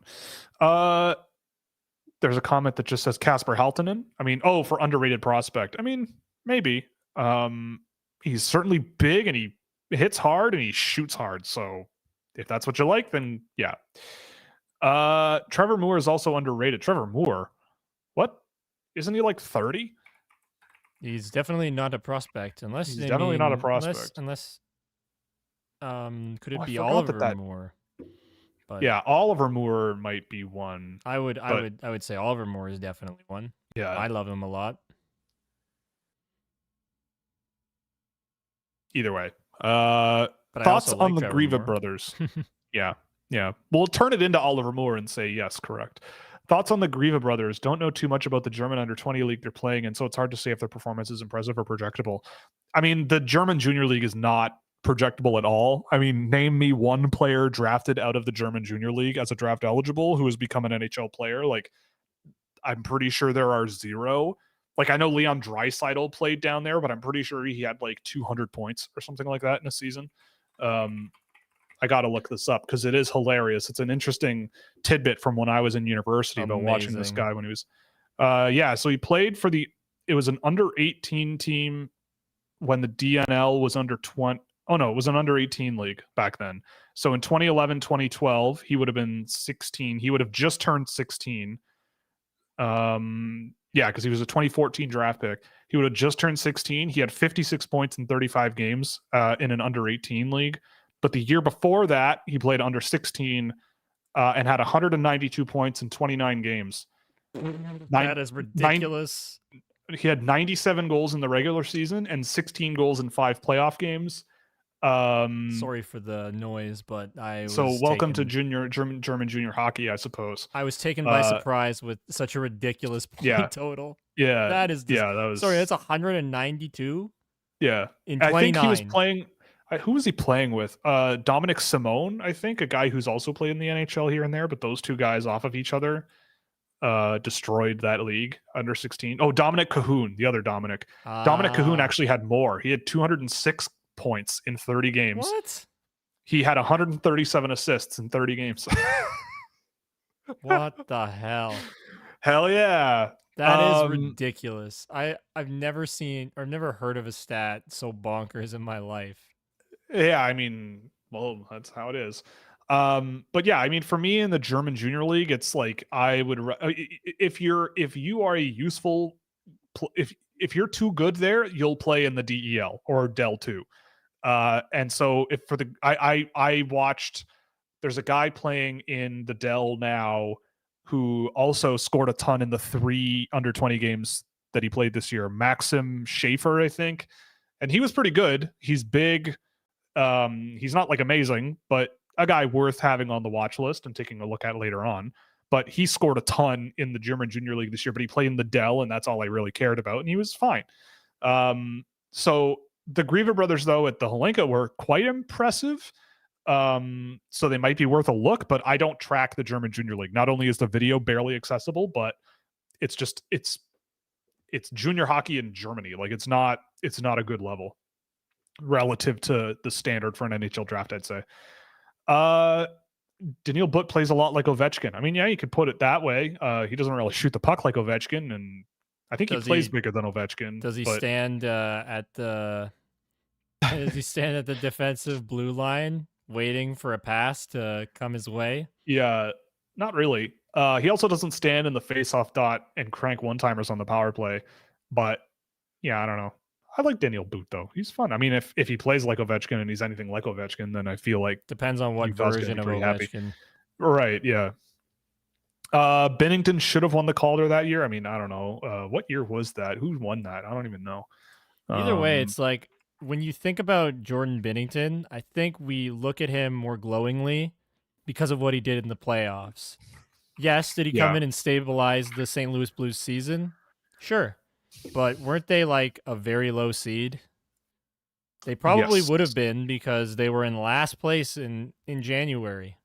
There's a comment that just says Kasper Halttunen. I mean, for underrated prospect. I mean, maybe. He's certainly big and he hits hard and he shoots hard. So if that's what you like, then yeah. Trevor Moore is also underrated. Trevor Moore? What? Isn't he like 30? He's definitely not a prospect, unless He's definitely not a prospect. Unless could it I be forgot Oliver Moore? But yeah, Oliver Moore might be one. I would say Oliver Moore is definitely one. Yeah, I love him a lot. Either way, thoughts on the Grieva brothers? Yeah. We'll turn it into Oliver Moore and say yes, correct. Thoughts on the Grieva brothers? Don't know too much about the German under-20 league they're playing, and so it's hard to say if their performance is impressive or projectable. I mean, the German junior league is not projectable at all. I mean, name me one player drafted out of the German junior league as a draft eligible who has become an NHL player. Like, I'm pretty sure there are zero. Like, I know Leon Draisaitl played down there, but I'm pretty sure he had like 200 points or something like that in a season. I got to look this up because it is hilarious. It's an interesting tidbit from when I was in university about watching this guy when he was, so he played for it was an under 18 team when the DNL was under 20. Oh no, it was an under 18 league back then. So in 2011, 2012, he would have been 16. He would have just turned 16. Because he was a 2014 draft pick. He would have just turned 16. He had 56 points in 35 games in an under 18 league. But the year before that, he played under 16 and had 192 points in 29 games. That is ridiculous. He had 97 goals in the regular season and 16 goals in 5 playoff games. Sorry for the noise, but welcome to German junior hockey, I suppose. I was taken by surprise with such a ridiculous point total. Yeah, that is that was sorry. That's 192. Yeah, in 29. I think he was playing. Who was he playing with? Dominic Simone, I think, a guy who's also played in the NHL here and there. But those two guys off of each other destroyed that league under 16. Oh, Dominic Cahoon, the other Dominic. Dominic Cahoon actually had more. He had 206 points in 30 games. What? He had 137 assists in 30 games. What the hell? Hell yeah. That is ridiculous. I've never seen or never heard of a stat so bonkers in my life. Yeah, I mean, well, that's how it is. But yeah, I mean, for me in the German junior league, it's like I would if you are a useful if you're too good there, you'll play in the DEL or Del 2. And so if for the I watched, there's a guy playing in the Dell now who also scored a ton in the 3 under 20 games that he played this year. Maxim Schaefer, I think. And he was pretty good. He's big. He's not like amazing, but a guy worth having on the watch list and taking a look at later on. But he scored a ton in the German junior league this year, but he played in the Dell, and that's all I really cared about. And he was fine. So the Grieva brothers, though, at the Holenka were quite impressive. So they might be worth a look, but I don't track the German junior league. Not only is the video barely accessible, but it's junior hockey in Germany. Like it's not a good level relative to the standard for an NHL draft, I'd say. Daniil Butt plays a lot like Ovechkin. I mean, yeah, you could put it that way. He doesn't really shoot the puck like Ovechkin, and I think he plays bigger than Ovechkin. Does he stand at the defensive blue line waiting for a pass to come his way? Yeah, not really. He also doesn't stand in the face-off dot and crank one-timers on the power play. But yeah, I don't know. I like Daniil Butt, though. He's fun. I mean, if he plays like Ovechkin and he's anything like Ovechkin, then I feel like depends on what version of Ovechkin. Happy. Right, yeah. Bennington should have won the Calder that year. I mean, I don't know. What year was that? Who won that? I don't even know. Either way, it's like when you think about Jordan Binnington, I think we look at him more glowingly because of what he did in the playoffs. Yes, did he come in and stabilize the St. Louis Blues season? Sure. But weren't they like a very low seed? They probably would have been because they were in last place in January.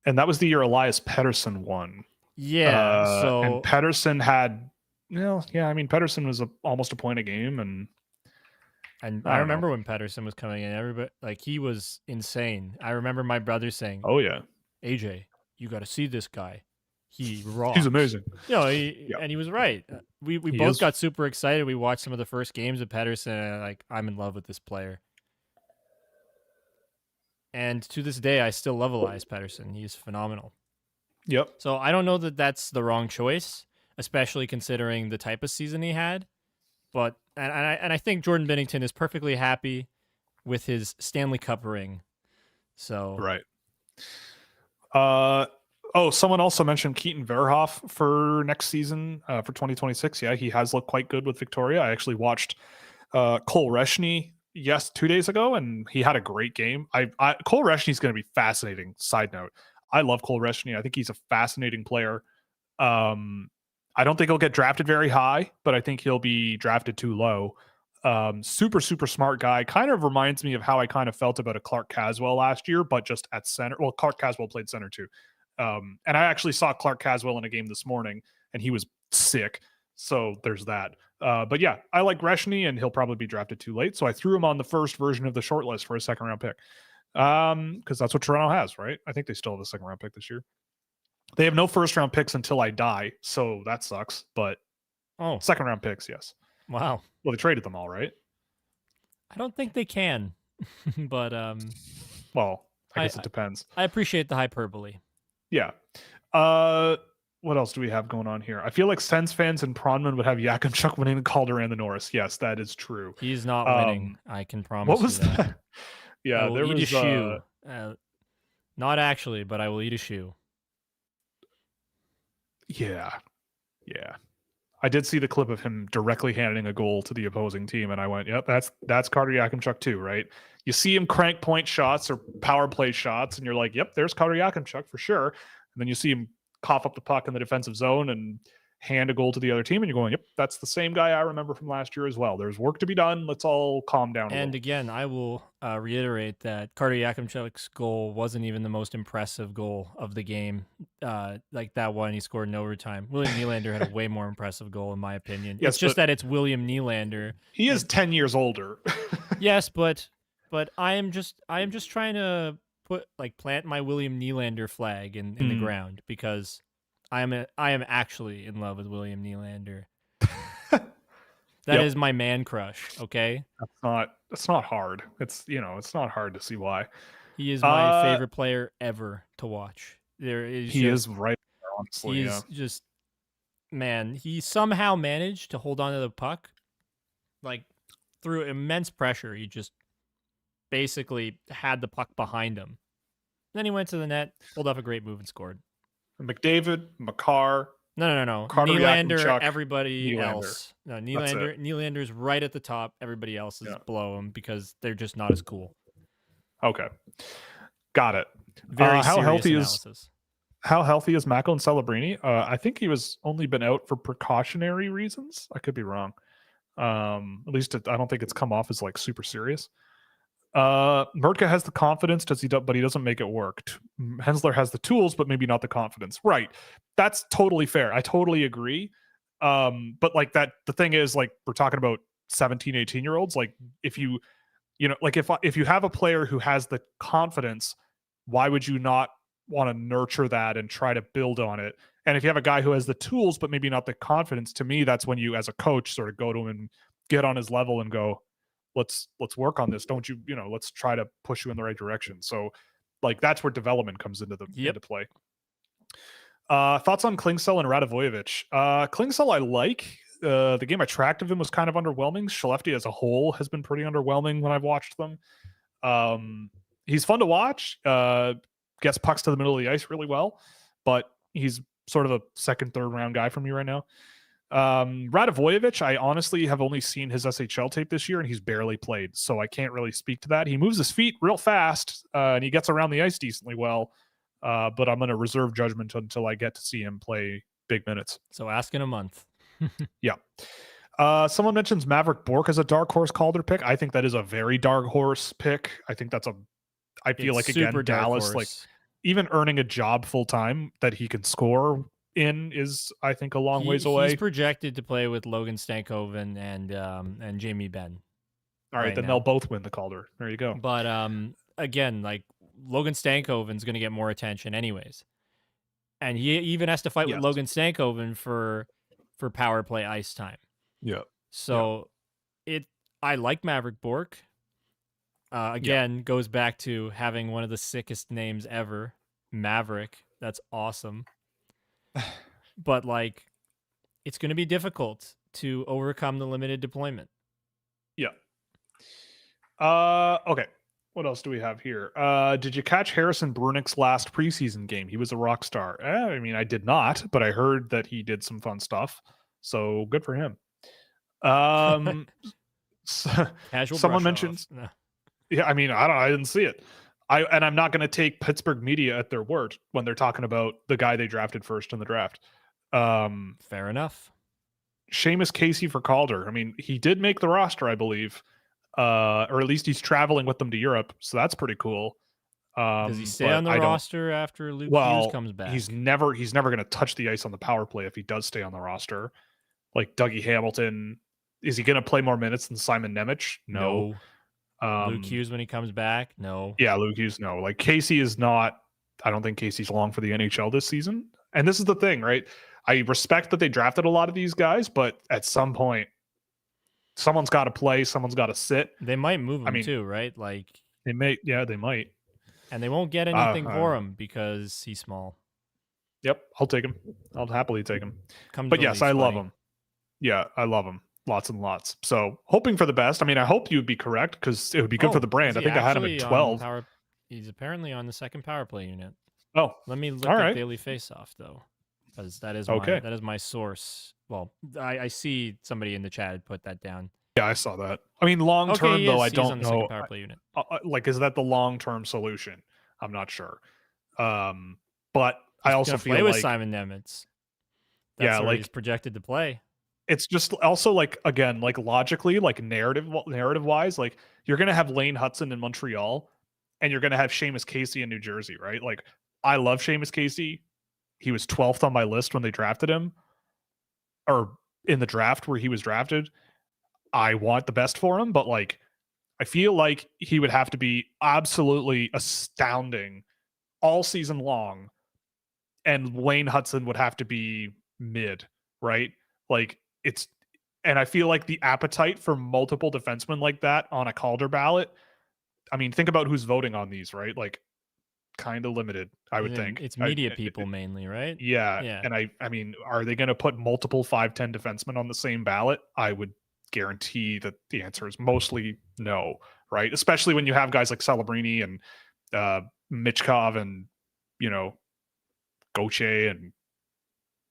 And that was the year Elias Pettersson won. Yeah. And Pettersson had, I mean, Pettersson was almost a point a game. And I remember when Pettersson was coming in, everybody, like, he was insane. I remember my brother saying, "Oh, yeah. AJ, you got to see this guy. he rocked. He's amazing. And he was right. We both got super excited. We watched some of the first games of Pettersson, and I'm in love with this player. And to this day, I still love Elias Pettersson. He's phenomenal. Yep. So I don't know that that's the wrong choice, especially considering the type of season he had. But I think Jordan Binnington is perfectly happy with his Stanley Cup ring. So right. Someone also mentioned Keaton Verhoff for next season, for 2026. Yeah, he has looked quite good with Victoria. I actually watched Cole Reshny 2 days ago, and he had a great game. Cole Reshny is going to be fascinating. Side note, I love Cole Reshny. I think he's a fascinating player. I don't think he'll get drafted very high, but I think he'll be drafted too low. Super smart guy. Kind of reminds me of how I kind of felt about a Clark Caswell last year, but just at center. Well, Clark Caswell played center too. And I actually saw Clark Caswell in a game this morning, and he was sick. So there's that. But yeah, I like Reshny, and he'll probably be drafted too late. So I threw him on the first version of the short list for a second round pick. Because that's what Toronto has, right? I think they still have a second round pick this year. They have no first round picks until I die, so that sucks. But second round picks, yes. Wow. Well, they traded them all, right? I don't think they can, but well, I guess it depends. I appreciate the hyperbole. Yeah. What else do we have going on here? I feel like Sens fans and Pronman would have Yakimchuk winning the Calder and the Norris. Yes, that is true. He's not winning. I can promise. What was that? Yeah, there was a shoe. Not actually, but I will eat a shoe. Yeah. I did see the clip of him directly handing a goal to the opposing team, and I went, "Yep, that's Carter Yakimchuk too, right?" You see him crank point shots or power play shots, and you're like, "Yep, there's Carter Yakimchuk for sure." And then you see him cough up the puck in the defensive zone and hand a goal to the other team, and you're going, "Yep, that's the same guy I remember from last year as well." There's work to be done. Let's all calm down. And again, I will reiterate that Carter Yakimchuk's goal wasn't even the most impressive goal of the game. Like that one he scored in overtime. William Nylander had a way more impressive goal, in my opinion. Yes, it's just that it's William Nylander. He is 10 years older. Yes, but I am just trying to plant my William Nylander flag in the ground, because I am actually in love with William Nylander. That is my man crush. Okay, that's not hard. It's not hard to see why. He is my favorite player ever to watch. He is right there, honestly. He's just, man. He somehow managed to hold on to the puck, through immense pressure. He just basically had the puck behind him. Then he went to the net, pulled off a great move, and scored. McDavid, Makar. No. Carter Nylander, Yakimchuk, everybody else. No, Nylander's right at the top. Everybody else is below him because they're just not as cool. Okay. Got it. Very how healthy analysis. How healthy is Mako and Celebrini? I think he was only been out for precautionary reasons. I could be wrong. At least I don't think it's come off as super serious. Murtka has the confidence, but he doesn't make it work. Hensler has the tools, but maybe not the confidence. Right. That's totally fair. I totally agree. But the thing is, we're talking about 17, 18-year-olds. If you have a player who has the confidence, why would you not want to nurture that and try to build on it? And if you have a guy who has the tools, but maybe not the confidence, to me, that's when you, as a coach, sort of go to him and get on his level and go, let's work on this. Don't you, let's try to push you in the right direction. So that's where development comes into play. Thoughts on Klingcell and Radivojevic? Klingcell, I like. The game I tracked of him was kind of underwhelming. Skellefteå as a whole has been pretty underwhelming when I've watched them. He's fun to watch. Gets pucks to the middle of the ice really well, but he's sort of a second, third round guy for me right now. Radivojevic, I honestly have only seen his SHL tape this year, and he's barely played, so I can't really speak to that. He moves his feet real fast, and he gets around the ice decently well, but I'm going to reserve judgment until I get to see him play big minutes. So ask in a month. Yeah. Someone mentions Maverick Bourque as a dark horse Calder pick. I think that is a very dark horse pick. I think I feel like, again, Dallas, even earning a job full time that he can score in is, I think, a long ways away. He's projected to play with Logan Stankoven and Jamie Benn. All right, then they'll both win the Calder. There you go. But again, Logan Stankoven's going to get more attention anyways. and he even has to fight with Yes. Logan Stankoven for power play ice time. Yeah. So I like Maverick Bourque. Again, goes back to having one of the sickest names ever, Maverick. That's awesome. But like, it's going to be difficult to overcome the limited deployment. Yeah. Okay. What else do we have here? Did you catch Harrison Brunick's last preseason game? He was a rock star. I mean, I did not, but I heard that he did some fun stuff. So good for him. Casual someone mentioned. No. Yeah, I mean, I didn't see it. I'm not going to take Pittsburgh media at their word when they're talking about the guy they drafted first in the draft. Fair enough. Seamus Casey for Calder. I mean, he did make the roster, I believe, or at least he's traveling with them to Europe, so that's pretty cool. Does he stay on the roster after Luke Hughes comes back? He's never going to touch the ice on the power play if he does stay on the roster. Like Dougie Hamilton, is he going to play more minutes than Simon Nemec? No. Luke Hughes when he comes back? No. Yeah, Luke Hughes, no. Like Casey is not. I don't think Casey's long for the NHL this season. And this is the thing, right? I respect that they drafted a lot of these guys, but at some point, someone's got to play, someone's got to sit. They might move him too, right? Like they may, yeah, they might. And they won't get anything for him because he's small. Yep, I'll take him. I'll happily take him. But yes, I love him. Yeah, I love him. Lots and lots. So hoping for the best. I mean, I hope you'd be correct because it would be good for the brand. I think I had him at 12. He's apparently on the second power play unit. Oh, let me look at Daily Faceoff though, because that is my source. Well, I see somebody in the chat put that down. Yeah, I saw that. I mean, long term though, I don't know. Power play unit. Like, is that the long term solution? I'm not sure. But I also feel play like with Simon Nemec. That's where he's projected to play. It's just also like, again, like logically, like narrative wise, like you're gonna have Lane Hudson in Montreal, and you're gonna have Seamus Casey in New Jersey, right? Like, I love Seamus Casey. He was 12th on my list when they drafted him, or in the draft where he was drafted. I want the best for him, but like, I feel like he would have to be absolutely astounding all season long, and Lane Hudson would have to be mid, right? Like, and I feel like the appetite for multiple defensemen like that on a Calder ballot, I mean, think about who's voting on these, right? Like, kind of limited, I would think. It's media people mainly, right? Yeah. And I mean, are they going to put multiple 5'10" defensemen on the same ballot? I would guarantee that the answer is mostly no, right? Especially when you have guys like Celebrini and Michkov and, Gauthier and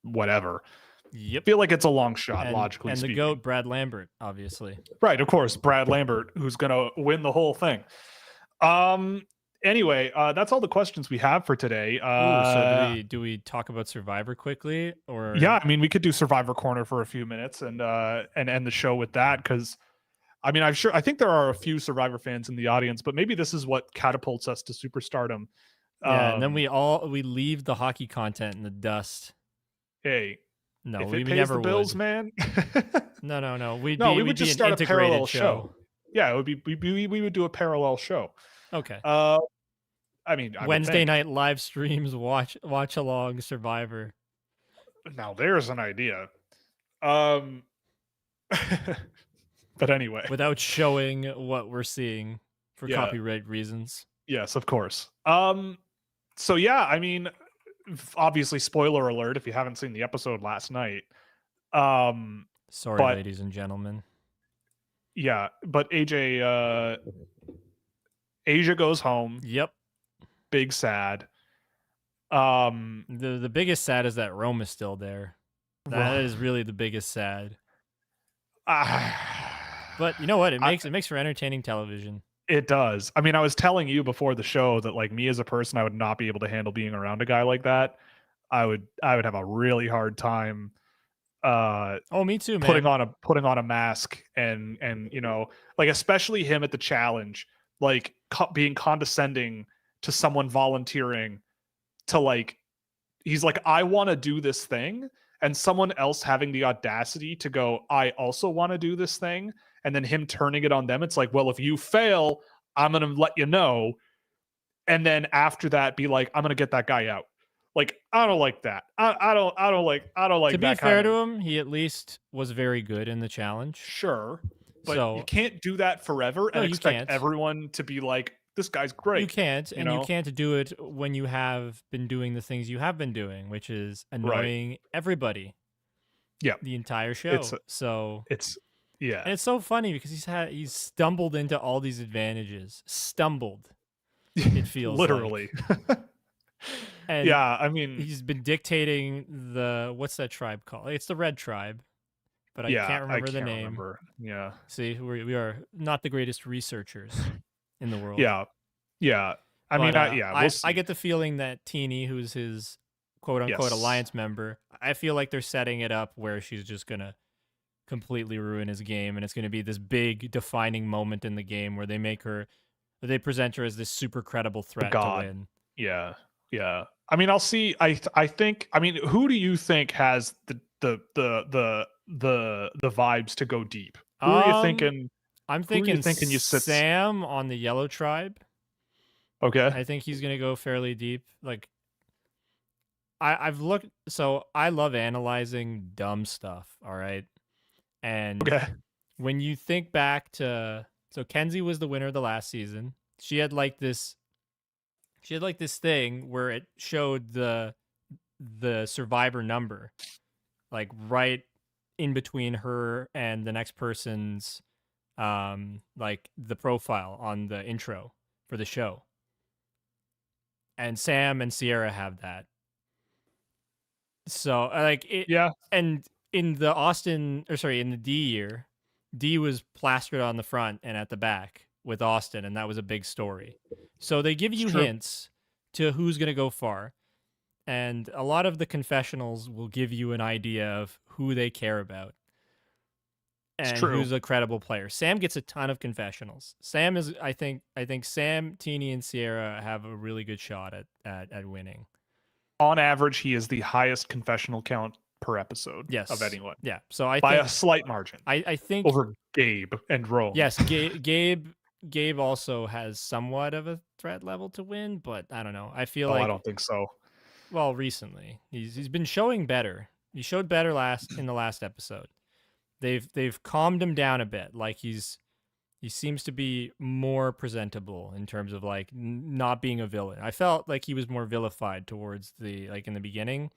whatever. Yep. I feel like it's a long shot, logically speaking. And the GOAT, Brad Lambert, obviously. Right, of course, Brad Lambert, who's going to win the whole thing. Anyway, that's all the questions we have for today. So do we talk about Survivor quickly, or? Yeah, I mean, we could do Survivor Corner for a few minutes and end the show with that, because I mean, I think there are a few Survivor fans in the audience, but maybe this is what catapults us to superstardom. Yeah, and then we leave the hockey content in the dust. Hey, no, if we it pays never the bills, would. man. No. We would just start a parallel show. Yeah, it would be. We would do a parallel show. Okay. I mean, Wednesday night live streams, watch along Survivor. Now there's an idea. But anyway, without showing what we're seeing for copyright reasons. Yes, of course. So yeah, I mean, obviously, spoiler alert if you haven't seen the episode last night. Sorry, ladies and gentlemen. Yeah, but Asia goes home. Yep. Big sad. The biggest sad is that Rome is still there. That is really the biggest sad. But you know what? It makes for entertaining television. It does. I mean, I was telling you before the show that, like, me as a person, I would not be able to handle being around a guy like that. I would have a really hard time. Me too, man. Putting on a mask and like, especially him at the challenge, like being condescending to someone volunteering to, like, he's like, I want to do this thing, and someone else having the audacity to go, I also want to do this thing. And then him turning it on them. It's like, well, if you fail, I'm going to let you know. And then after that, be like, I'm going to get that guy out. Like, I don't like that. I don't like To be that fair kind to of. him, he at least was very good in the challenge. Sure, but you So can't do that forever no, and you expect can't. everyone to be like, this guy's You great, can't, you and you know? can't do it when you have been doing the things you have been doing, which is Right. annoying everybody Yeah. the entire It's show. So, it's yeah. and it's so funny because he's stumbled into all these advantages. Stumbled, it feels Literally. like. And Yeah, I mean, he's been dictating what's that tribe called? It's the Red Tribe, but I yeah, can't I remember the can't name. remember. Yeah. See, we are not the greatest researchers in the world. Yeah. Yeah. I But mean, yeah, we'll I see. get the feeling that Teeny, who's his quote unquote Yes. alliance member, I feel like they're setting it up where she's just gonna completely ruin his game, and it's gonna be this big defining moment in the game where they present her as this super credible The threat to god. win. Yeah. Yeah. I mean, I'll see. I think, I mean, who do you think has the vibes to go deep? Who are you Um, thinking? I'm Who are you thinking thinking you sits? Sam on the Yellow Tribe. Okay. I think he's gonna go fairly deep. Like I've looked, so I love analyzing dumb stuff. All right, and Okay. when you think back to, so Kenzie was the winner of the last season. She had like this thing where it showed the survivor number, like right in between her and the next person's like the profile on the intro for the show. And Sam and Sierra have that. So like it, Yeah. and in the Austin, or sorry, in the D year, D was plastered on the front and at the back with Austin, and that was a big story. So they give It's you true. hints to who's going to go far, and a lot of the confessionals will give you an idea of who they care about It's and true. who's a credible player. Sam gets a ton of confessionals. Sam is, I think Sam, Teeny, and Sierra have a really good shot at winning. On average, he is the highest confessional count per episode of Yes. anyone Yeah. So I by a think slight margin I think over Gabe and Rome. yes, Gabe also has somewhat of a threat level to win, but I don't know. I feel Oh, I like, don't think so. well, recently he's been showing better. He showed better in the last episode. They've calmed him down a bit. Like he seems to be more presentable in terms of like not being a villain. I felt like he was more vilified towards the, like in the beginning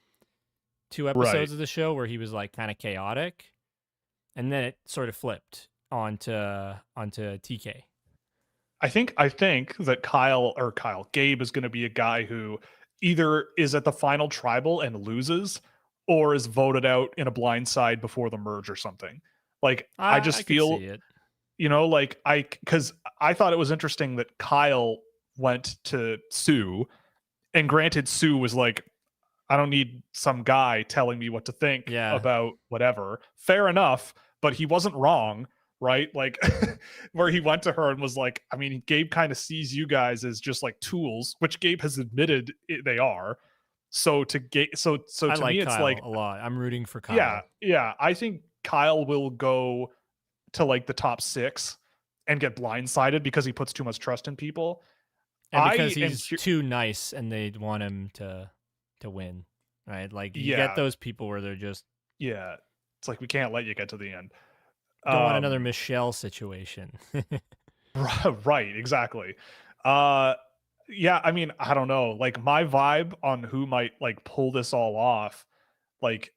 2 episodes Right. of the show where he was like kind of chaotic, and then it sort of flipped onto TK. I think that Gabe is going to be a guy who either is at the final tribal and loses or is voted out in a blind side before the merge or something. Like I I just could feel, see it. like cuz I thought it was interesting that Kyle went to Sue, and granted Sue was like, I don't need some guy telling me what to think Yeah, about whatever. Fair enough, but he wasn't wrong, right? Like where he went to her and was like, I mean, Gabe kind of sees you guys as just like tools, which Gabe has admitted they are. So to so I to me like it's Kyle like, a lot. I'm rooting for yeah, Kyle. yeah, I think Kyle will go to like the top 6 and get blindsided because he puts too much trust in people. And because I am he's too nice and they want him to win, right? Like you get yeah, those people where they're just yeah. It's like we can't let you get to the end. don't want another Um Michelle situation. Right, exactly. Uh yeah, I mean, I don't know. Like my vibe on who might like pull this all off, like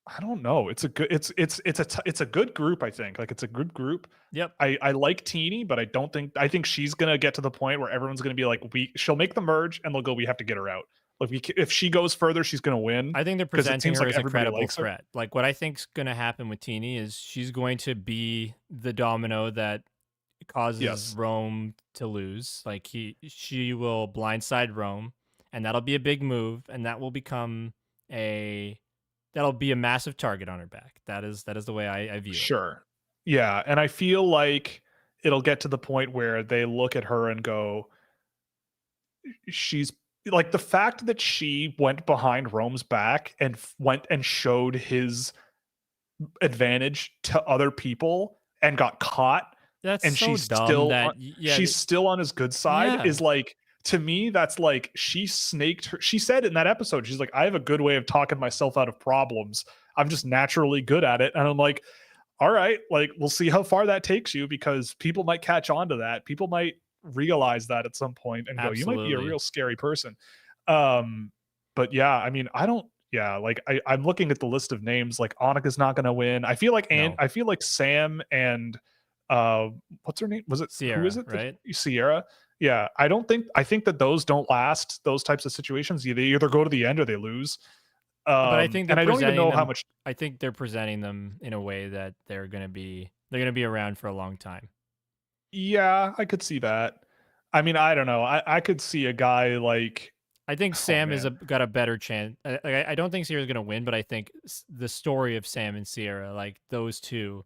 I don't know. It's a good it's a good group, I think. Like it's a good group. Yep. I like Teeny, but I think she's going to get to the point where everyone's going to be like she'll make the merge and they'll go we have to get her out. Like if she goes further, she's going to win I think they're because it presenting seems her like as a everybody credible likes her. threat. Like what I think's going to happen with Teeny is she's going to be the domino that causes Yes. Rome to lose. Like she will blindside Rome, and that'll be a big move, and that'll be a massive target on her back. That is the way I view it. Sure. Yeah, and I feel like it'll get to the point where they look at her and go, she's like the fact that she went behind Rome's back and went and showed his advantage to other people and got caught, That's and so dumb that yeah, she's still on his good side yeah. is like to me, that's like she snaked her. She said in that episode, she's like, I have a good way of talking myself out of problems. I'm just naturally good at it. And I'm like, all right, like we'll see how far that takes you, because people might catch on to that. People might realize that at some point and go, you might be a real scary person. But yeah, I mean, like I'm looking at the list of names. Like Annika's not going to win. I feel like I feel like Sam and what's her name? Was it Sierra? Who is it? Right? Sierra. Yeah, I think that those don't last. Those types of situations, they either go to the end or they lose. But I think and I don't even know how much. I think they're presenting them in a way that they're gonna be around for a long time. Yeah, I could see that. I mean, I don't know. I could see a guy like. I think Sam got a better chance. I don't think Sierra's gonna win, but I think the story of Sam and Sierra, like those two,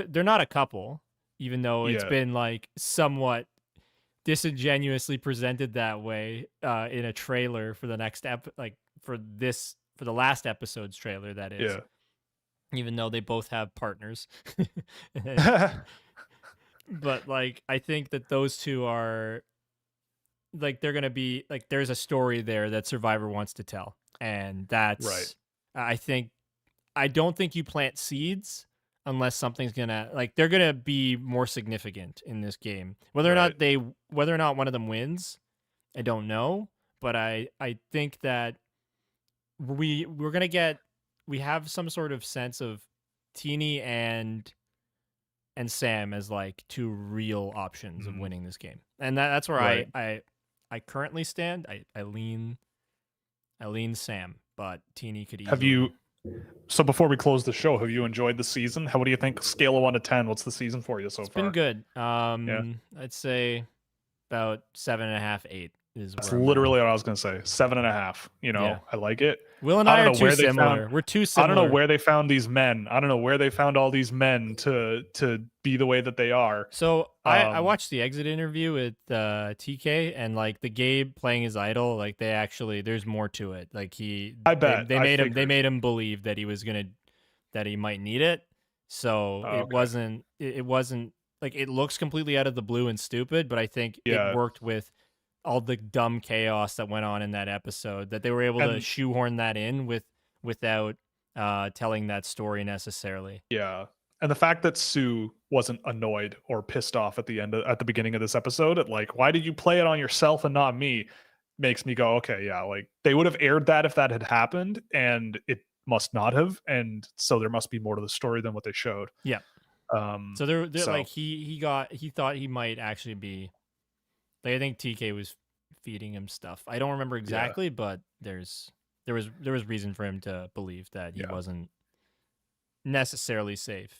they're not a couple, even though it's been like somewhat disingenuously presented that way in a trailer for the next for the last episode's trailer, that is. Yeah. Even though they both have partners. But like I think that those two are like they're gonna be like there's a story there that Survivor wants to tell. And that's right. I don't think you plant seeds unless something's gonna they're gonna be more significant in this game. Whether or not one of them wins, I don't know. But I think that we have some sort of sense of Teeny and Sam as like two real options of winning this game. And that's where I currently stand. I lean Sam, but Teeny could easily. So before we close the show, have you enjoyed the season? What do you think? Scale of 1 to 10. What's the season for you so far? It's been good. I'd say about 7.5, 8 is. That's literally what I was gonna say. 7.5. I like it. Will and I are too similar. We're too similar. I don't know where they found these men. I don't know where they found all these men to be the way that they are. So I watched the exit interview with TK, and like the Gabe playing his idol, like they actually there's more to it. Like they made him believe that that he might need it. So it wasn't like it looks completely out of the blue and stupid, but I think it worked with all the dumb chaos that went on in that episode, that they were able to shoehorn that in without telling that story necessarily. Yeah. And the fact that Sue wasn't annoyed or pissed off at the beginning of this episode at like, why did you play it on yourself and not me, makes me go, okay, yeah, like they would have aired that if that had happened, and it must not have, and so there must be more to the story than what they showed. Yeah. So they're like he thought he might actually be. I think TK was feeding him stuff. I don't remember exactly, but there was reason for him to believe that he wasn't necessarily safe.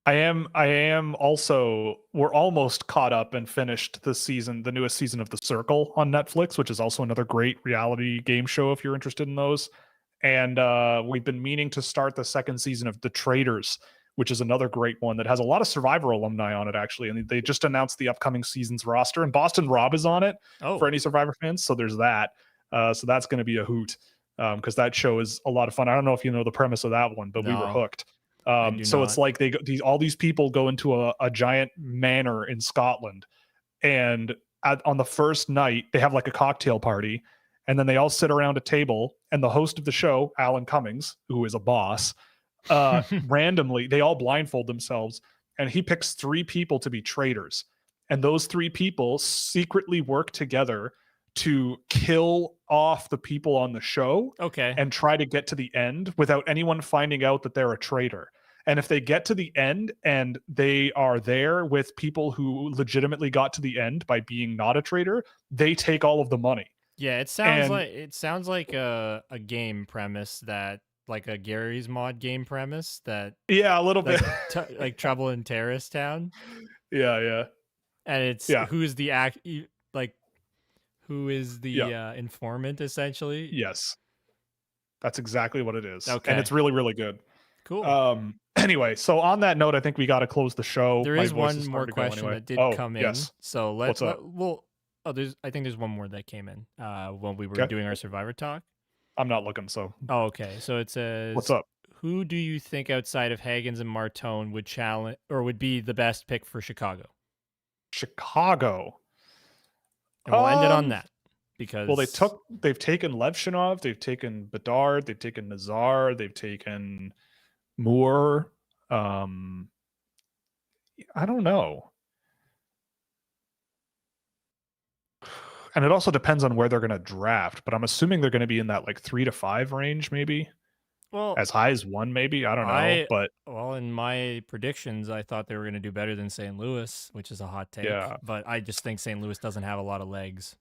I am also. We're almost caught up and finished the newest season of The Circle on Netflix, which is also another great reality game show if you're interested in those. And we've been meaning to start the second season of The Traitors, which is another great one that has a lot of Survivor alumni on it, actually. And they just announced the upcoming season's roster, and Boston Rob is on it for any Survivor fans. So there's that. So that's going to be a hoot, because that show is a lot of fun. I don't know if you know the premise of that one, but we were hooked. So it's like all these people go into a giant manor in Scotland, and on the first night they have like a cocktail party, and then they all sit around a table, and the host of the show, Alan Cummings, who is a boss, randomly they all blindfold themselves, and he picks 3 people to be traitors, and those 3 people secretly work together to kill off the people on the show and try to get to the end without anyone finding out that they're a traitor. And if they get to the end and they are there with people who legitimately got to the end by being not a traitor, they take all of the money. Yeah, it sounds like a game premise, that like a Gary's Mod game premise, that a little bit like Trouble in Terrorist Town. Yeah. And it's who's the who is the informant, essentially. Yes, that's exactly what it is. And it's really, really good. Cool. Anyway, so on that note, I think we got to close the show. There is one more question that did come in. So I think there's one more that came in when we were doing our Survivor talk. I'm not looking, so. Oh, okay. So it says, what's up? Who do you think outside of Hagens and Martone would challenge or would be the best pick for Chicago? Chicago. And we'll end it on that. Because they've taken Levshinov, they've taken Bedard, they've taken Nazar, they've taken Moore. I don't know. And it also depends on where they're going to draft, but I'm assuming they're going to be in that like 3 to 5 range, maybe. Well, as high as 1, maybe. I don't know. But in my predictions, I thought they were going to do better than St. Louis, which is a hot take. Yeah. But I just think St. Louis doesn't have a lot of legs.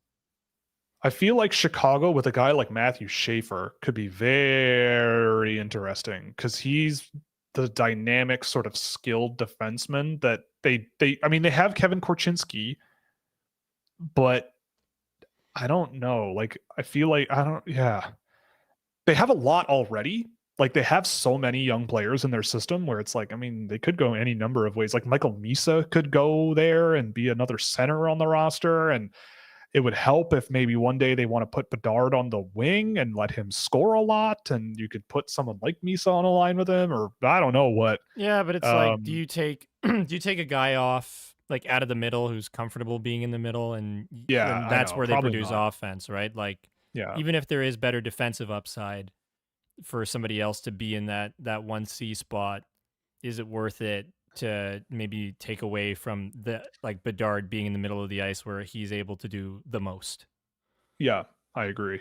I feel like Chicago with a guy like Matthew Schaefer could be very interesting because he's the dynamic sort of skilled defenseman that they have Kevin Korchinski, but I don't know. Like, I feel like they have a lot already. Like, they have so many young players in their system where it's like, I mean, they could go any number of ways. Like, Michael Misa could go there and be another center on the roster, and it would help if maybe one day they want to put Bedard on the wing and let him score a lot, and you could put someone like Misa on a line with him, or I don't know what. Yeah, but it's like, do you take a guy off like out of the middle who's comfortable being in the middle, and that's where they produce offense, right? Like, even if there is better defensive upside for somebody else to be in that 1C spot, is it worth it to maybe take away from the like Bedard being in the middle of the ice where he's able to do the most? Yeah, I agree.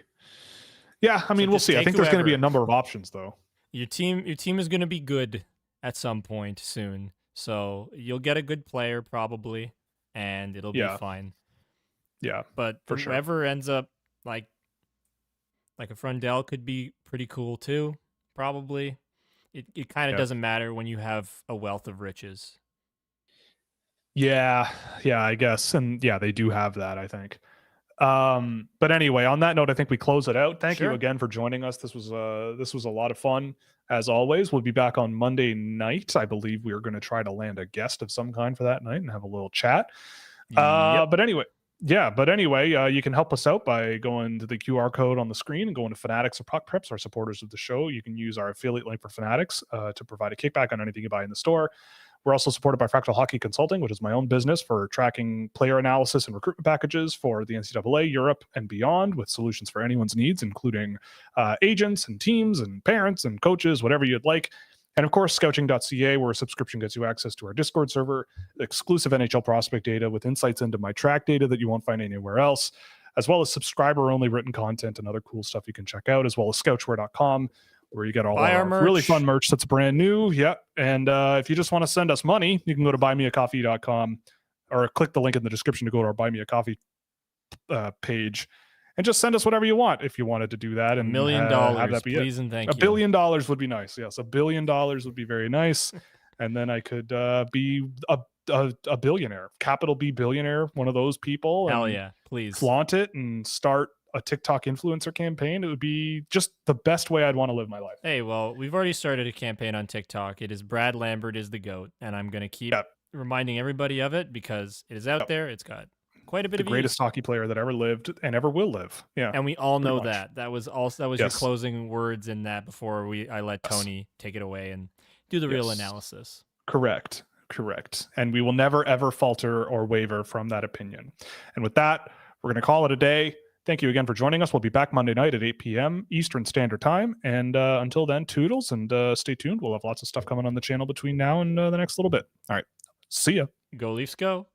Yeah, I mean, we'll see. I think there's going to be a number of options, though. Your team is going to be good at some point soon, so you'll get a good player probably, and it'll be fine. Yeah, but for whoever ends up like a Frundell could be pretty cool too, probably. It kind of doesn't matter when you have a wealth of riches. Yeah, I guess. And yeah, they do have that, I think. But anyway, on that note, I think we close it out. Thank you again for joining us. This was a lot of fun. As always, we'll be back on Monday night. I believe we are going to try to land a guest of some kind for that night and have a little chat. But anyway, you can help us out by going to the QR code on the screen and going to Fanatics or Puck Preps, our supporters of the show. You can use our affiliate link for Fanatics to provide a kickback on anything you buy in the store. We're also supported by Fractal Hockey Consulting, which is my own business for tracking player analysis and recruitment packages for the NCAA, Europe, and beyond, with solutions for anyone's needs, including agents and teams and parents and coaches, whatever you'd like. And of course, Scouching.ca, where a subscription gets you access to our Discord server, exclusive NHL prospect data with insights into my track data that you won't find anywhere else, as well as subscriber-only written content and other cool stuff you can check out, as well as Scouchware.com, where you get all our really fun merch that's brand new. Yep. And if you just want to send us money, you can go to buymeacoffee.com or click the link in the description to go to our Buy Me a Coffee page. And just send us whatever you want if you wanted to do that. And $1 million, please and thank you. $1 billion would be nice. Yes, $1 billion would be very nice. And then I could be a billionaire, capital B billionaire, one of those people. Hell yeah, please. Flaunt it and start a TikTok influencer campaign. It would be just the best way I'd want to live my life. Hey, well, we've already started a campaign on TikTok. It is Brad Lambert is the GOAT. And I'm going to keep reminding everybody of it because it is out there. It's got quite a bit of the greatest hockey player that ever lived and ever will live. Yeah. And we all know that. That was your closing words in that before I let Tony take it away and do the real analysis. Correct. And we will never, ever falter or waver from that opinion. And with that, we're going to call it a day. Thank you again for joining us. We'll be back Monday night at 8 p.m. Eastern Standard Time. And until then, toodles and stay tuned. We'll have lots of stuff coming on the channel between now and the next little bit. All right. See ya. Go Leafs, go.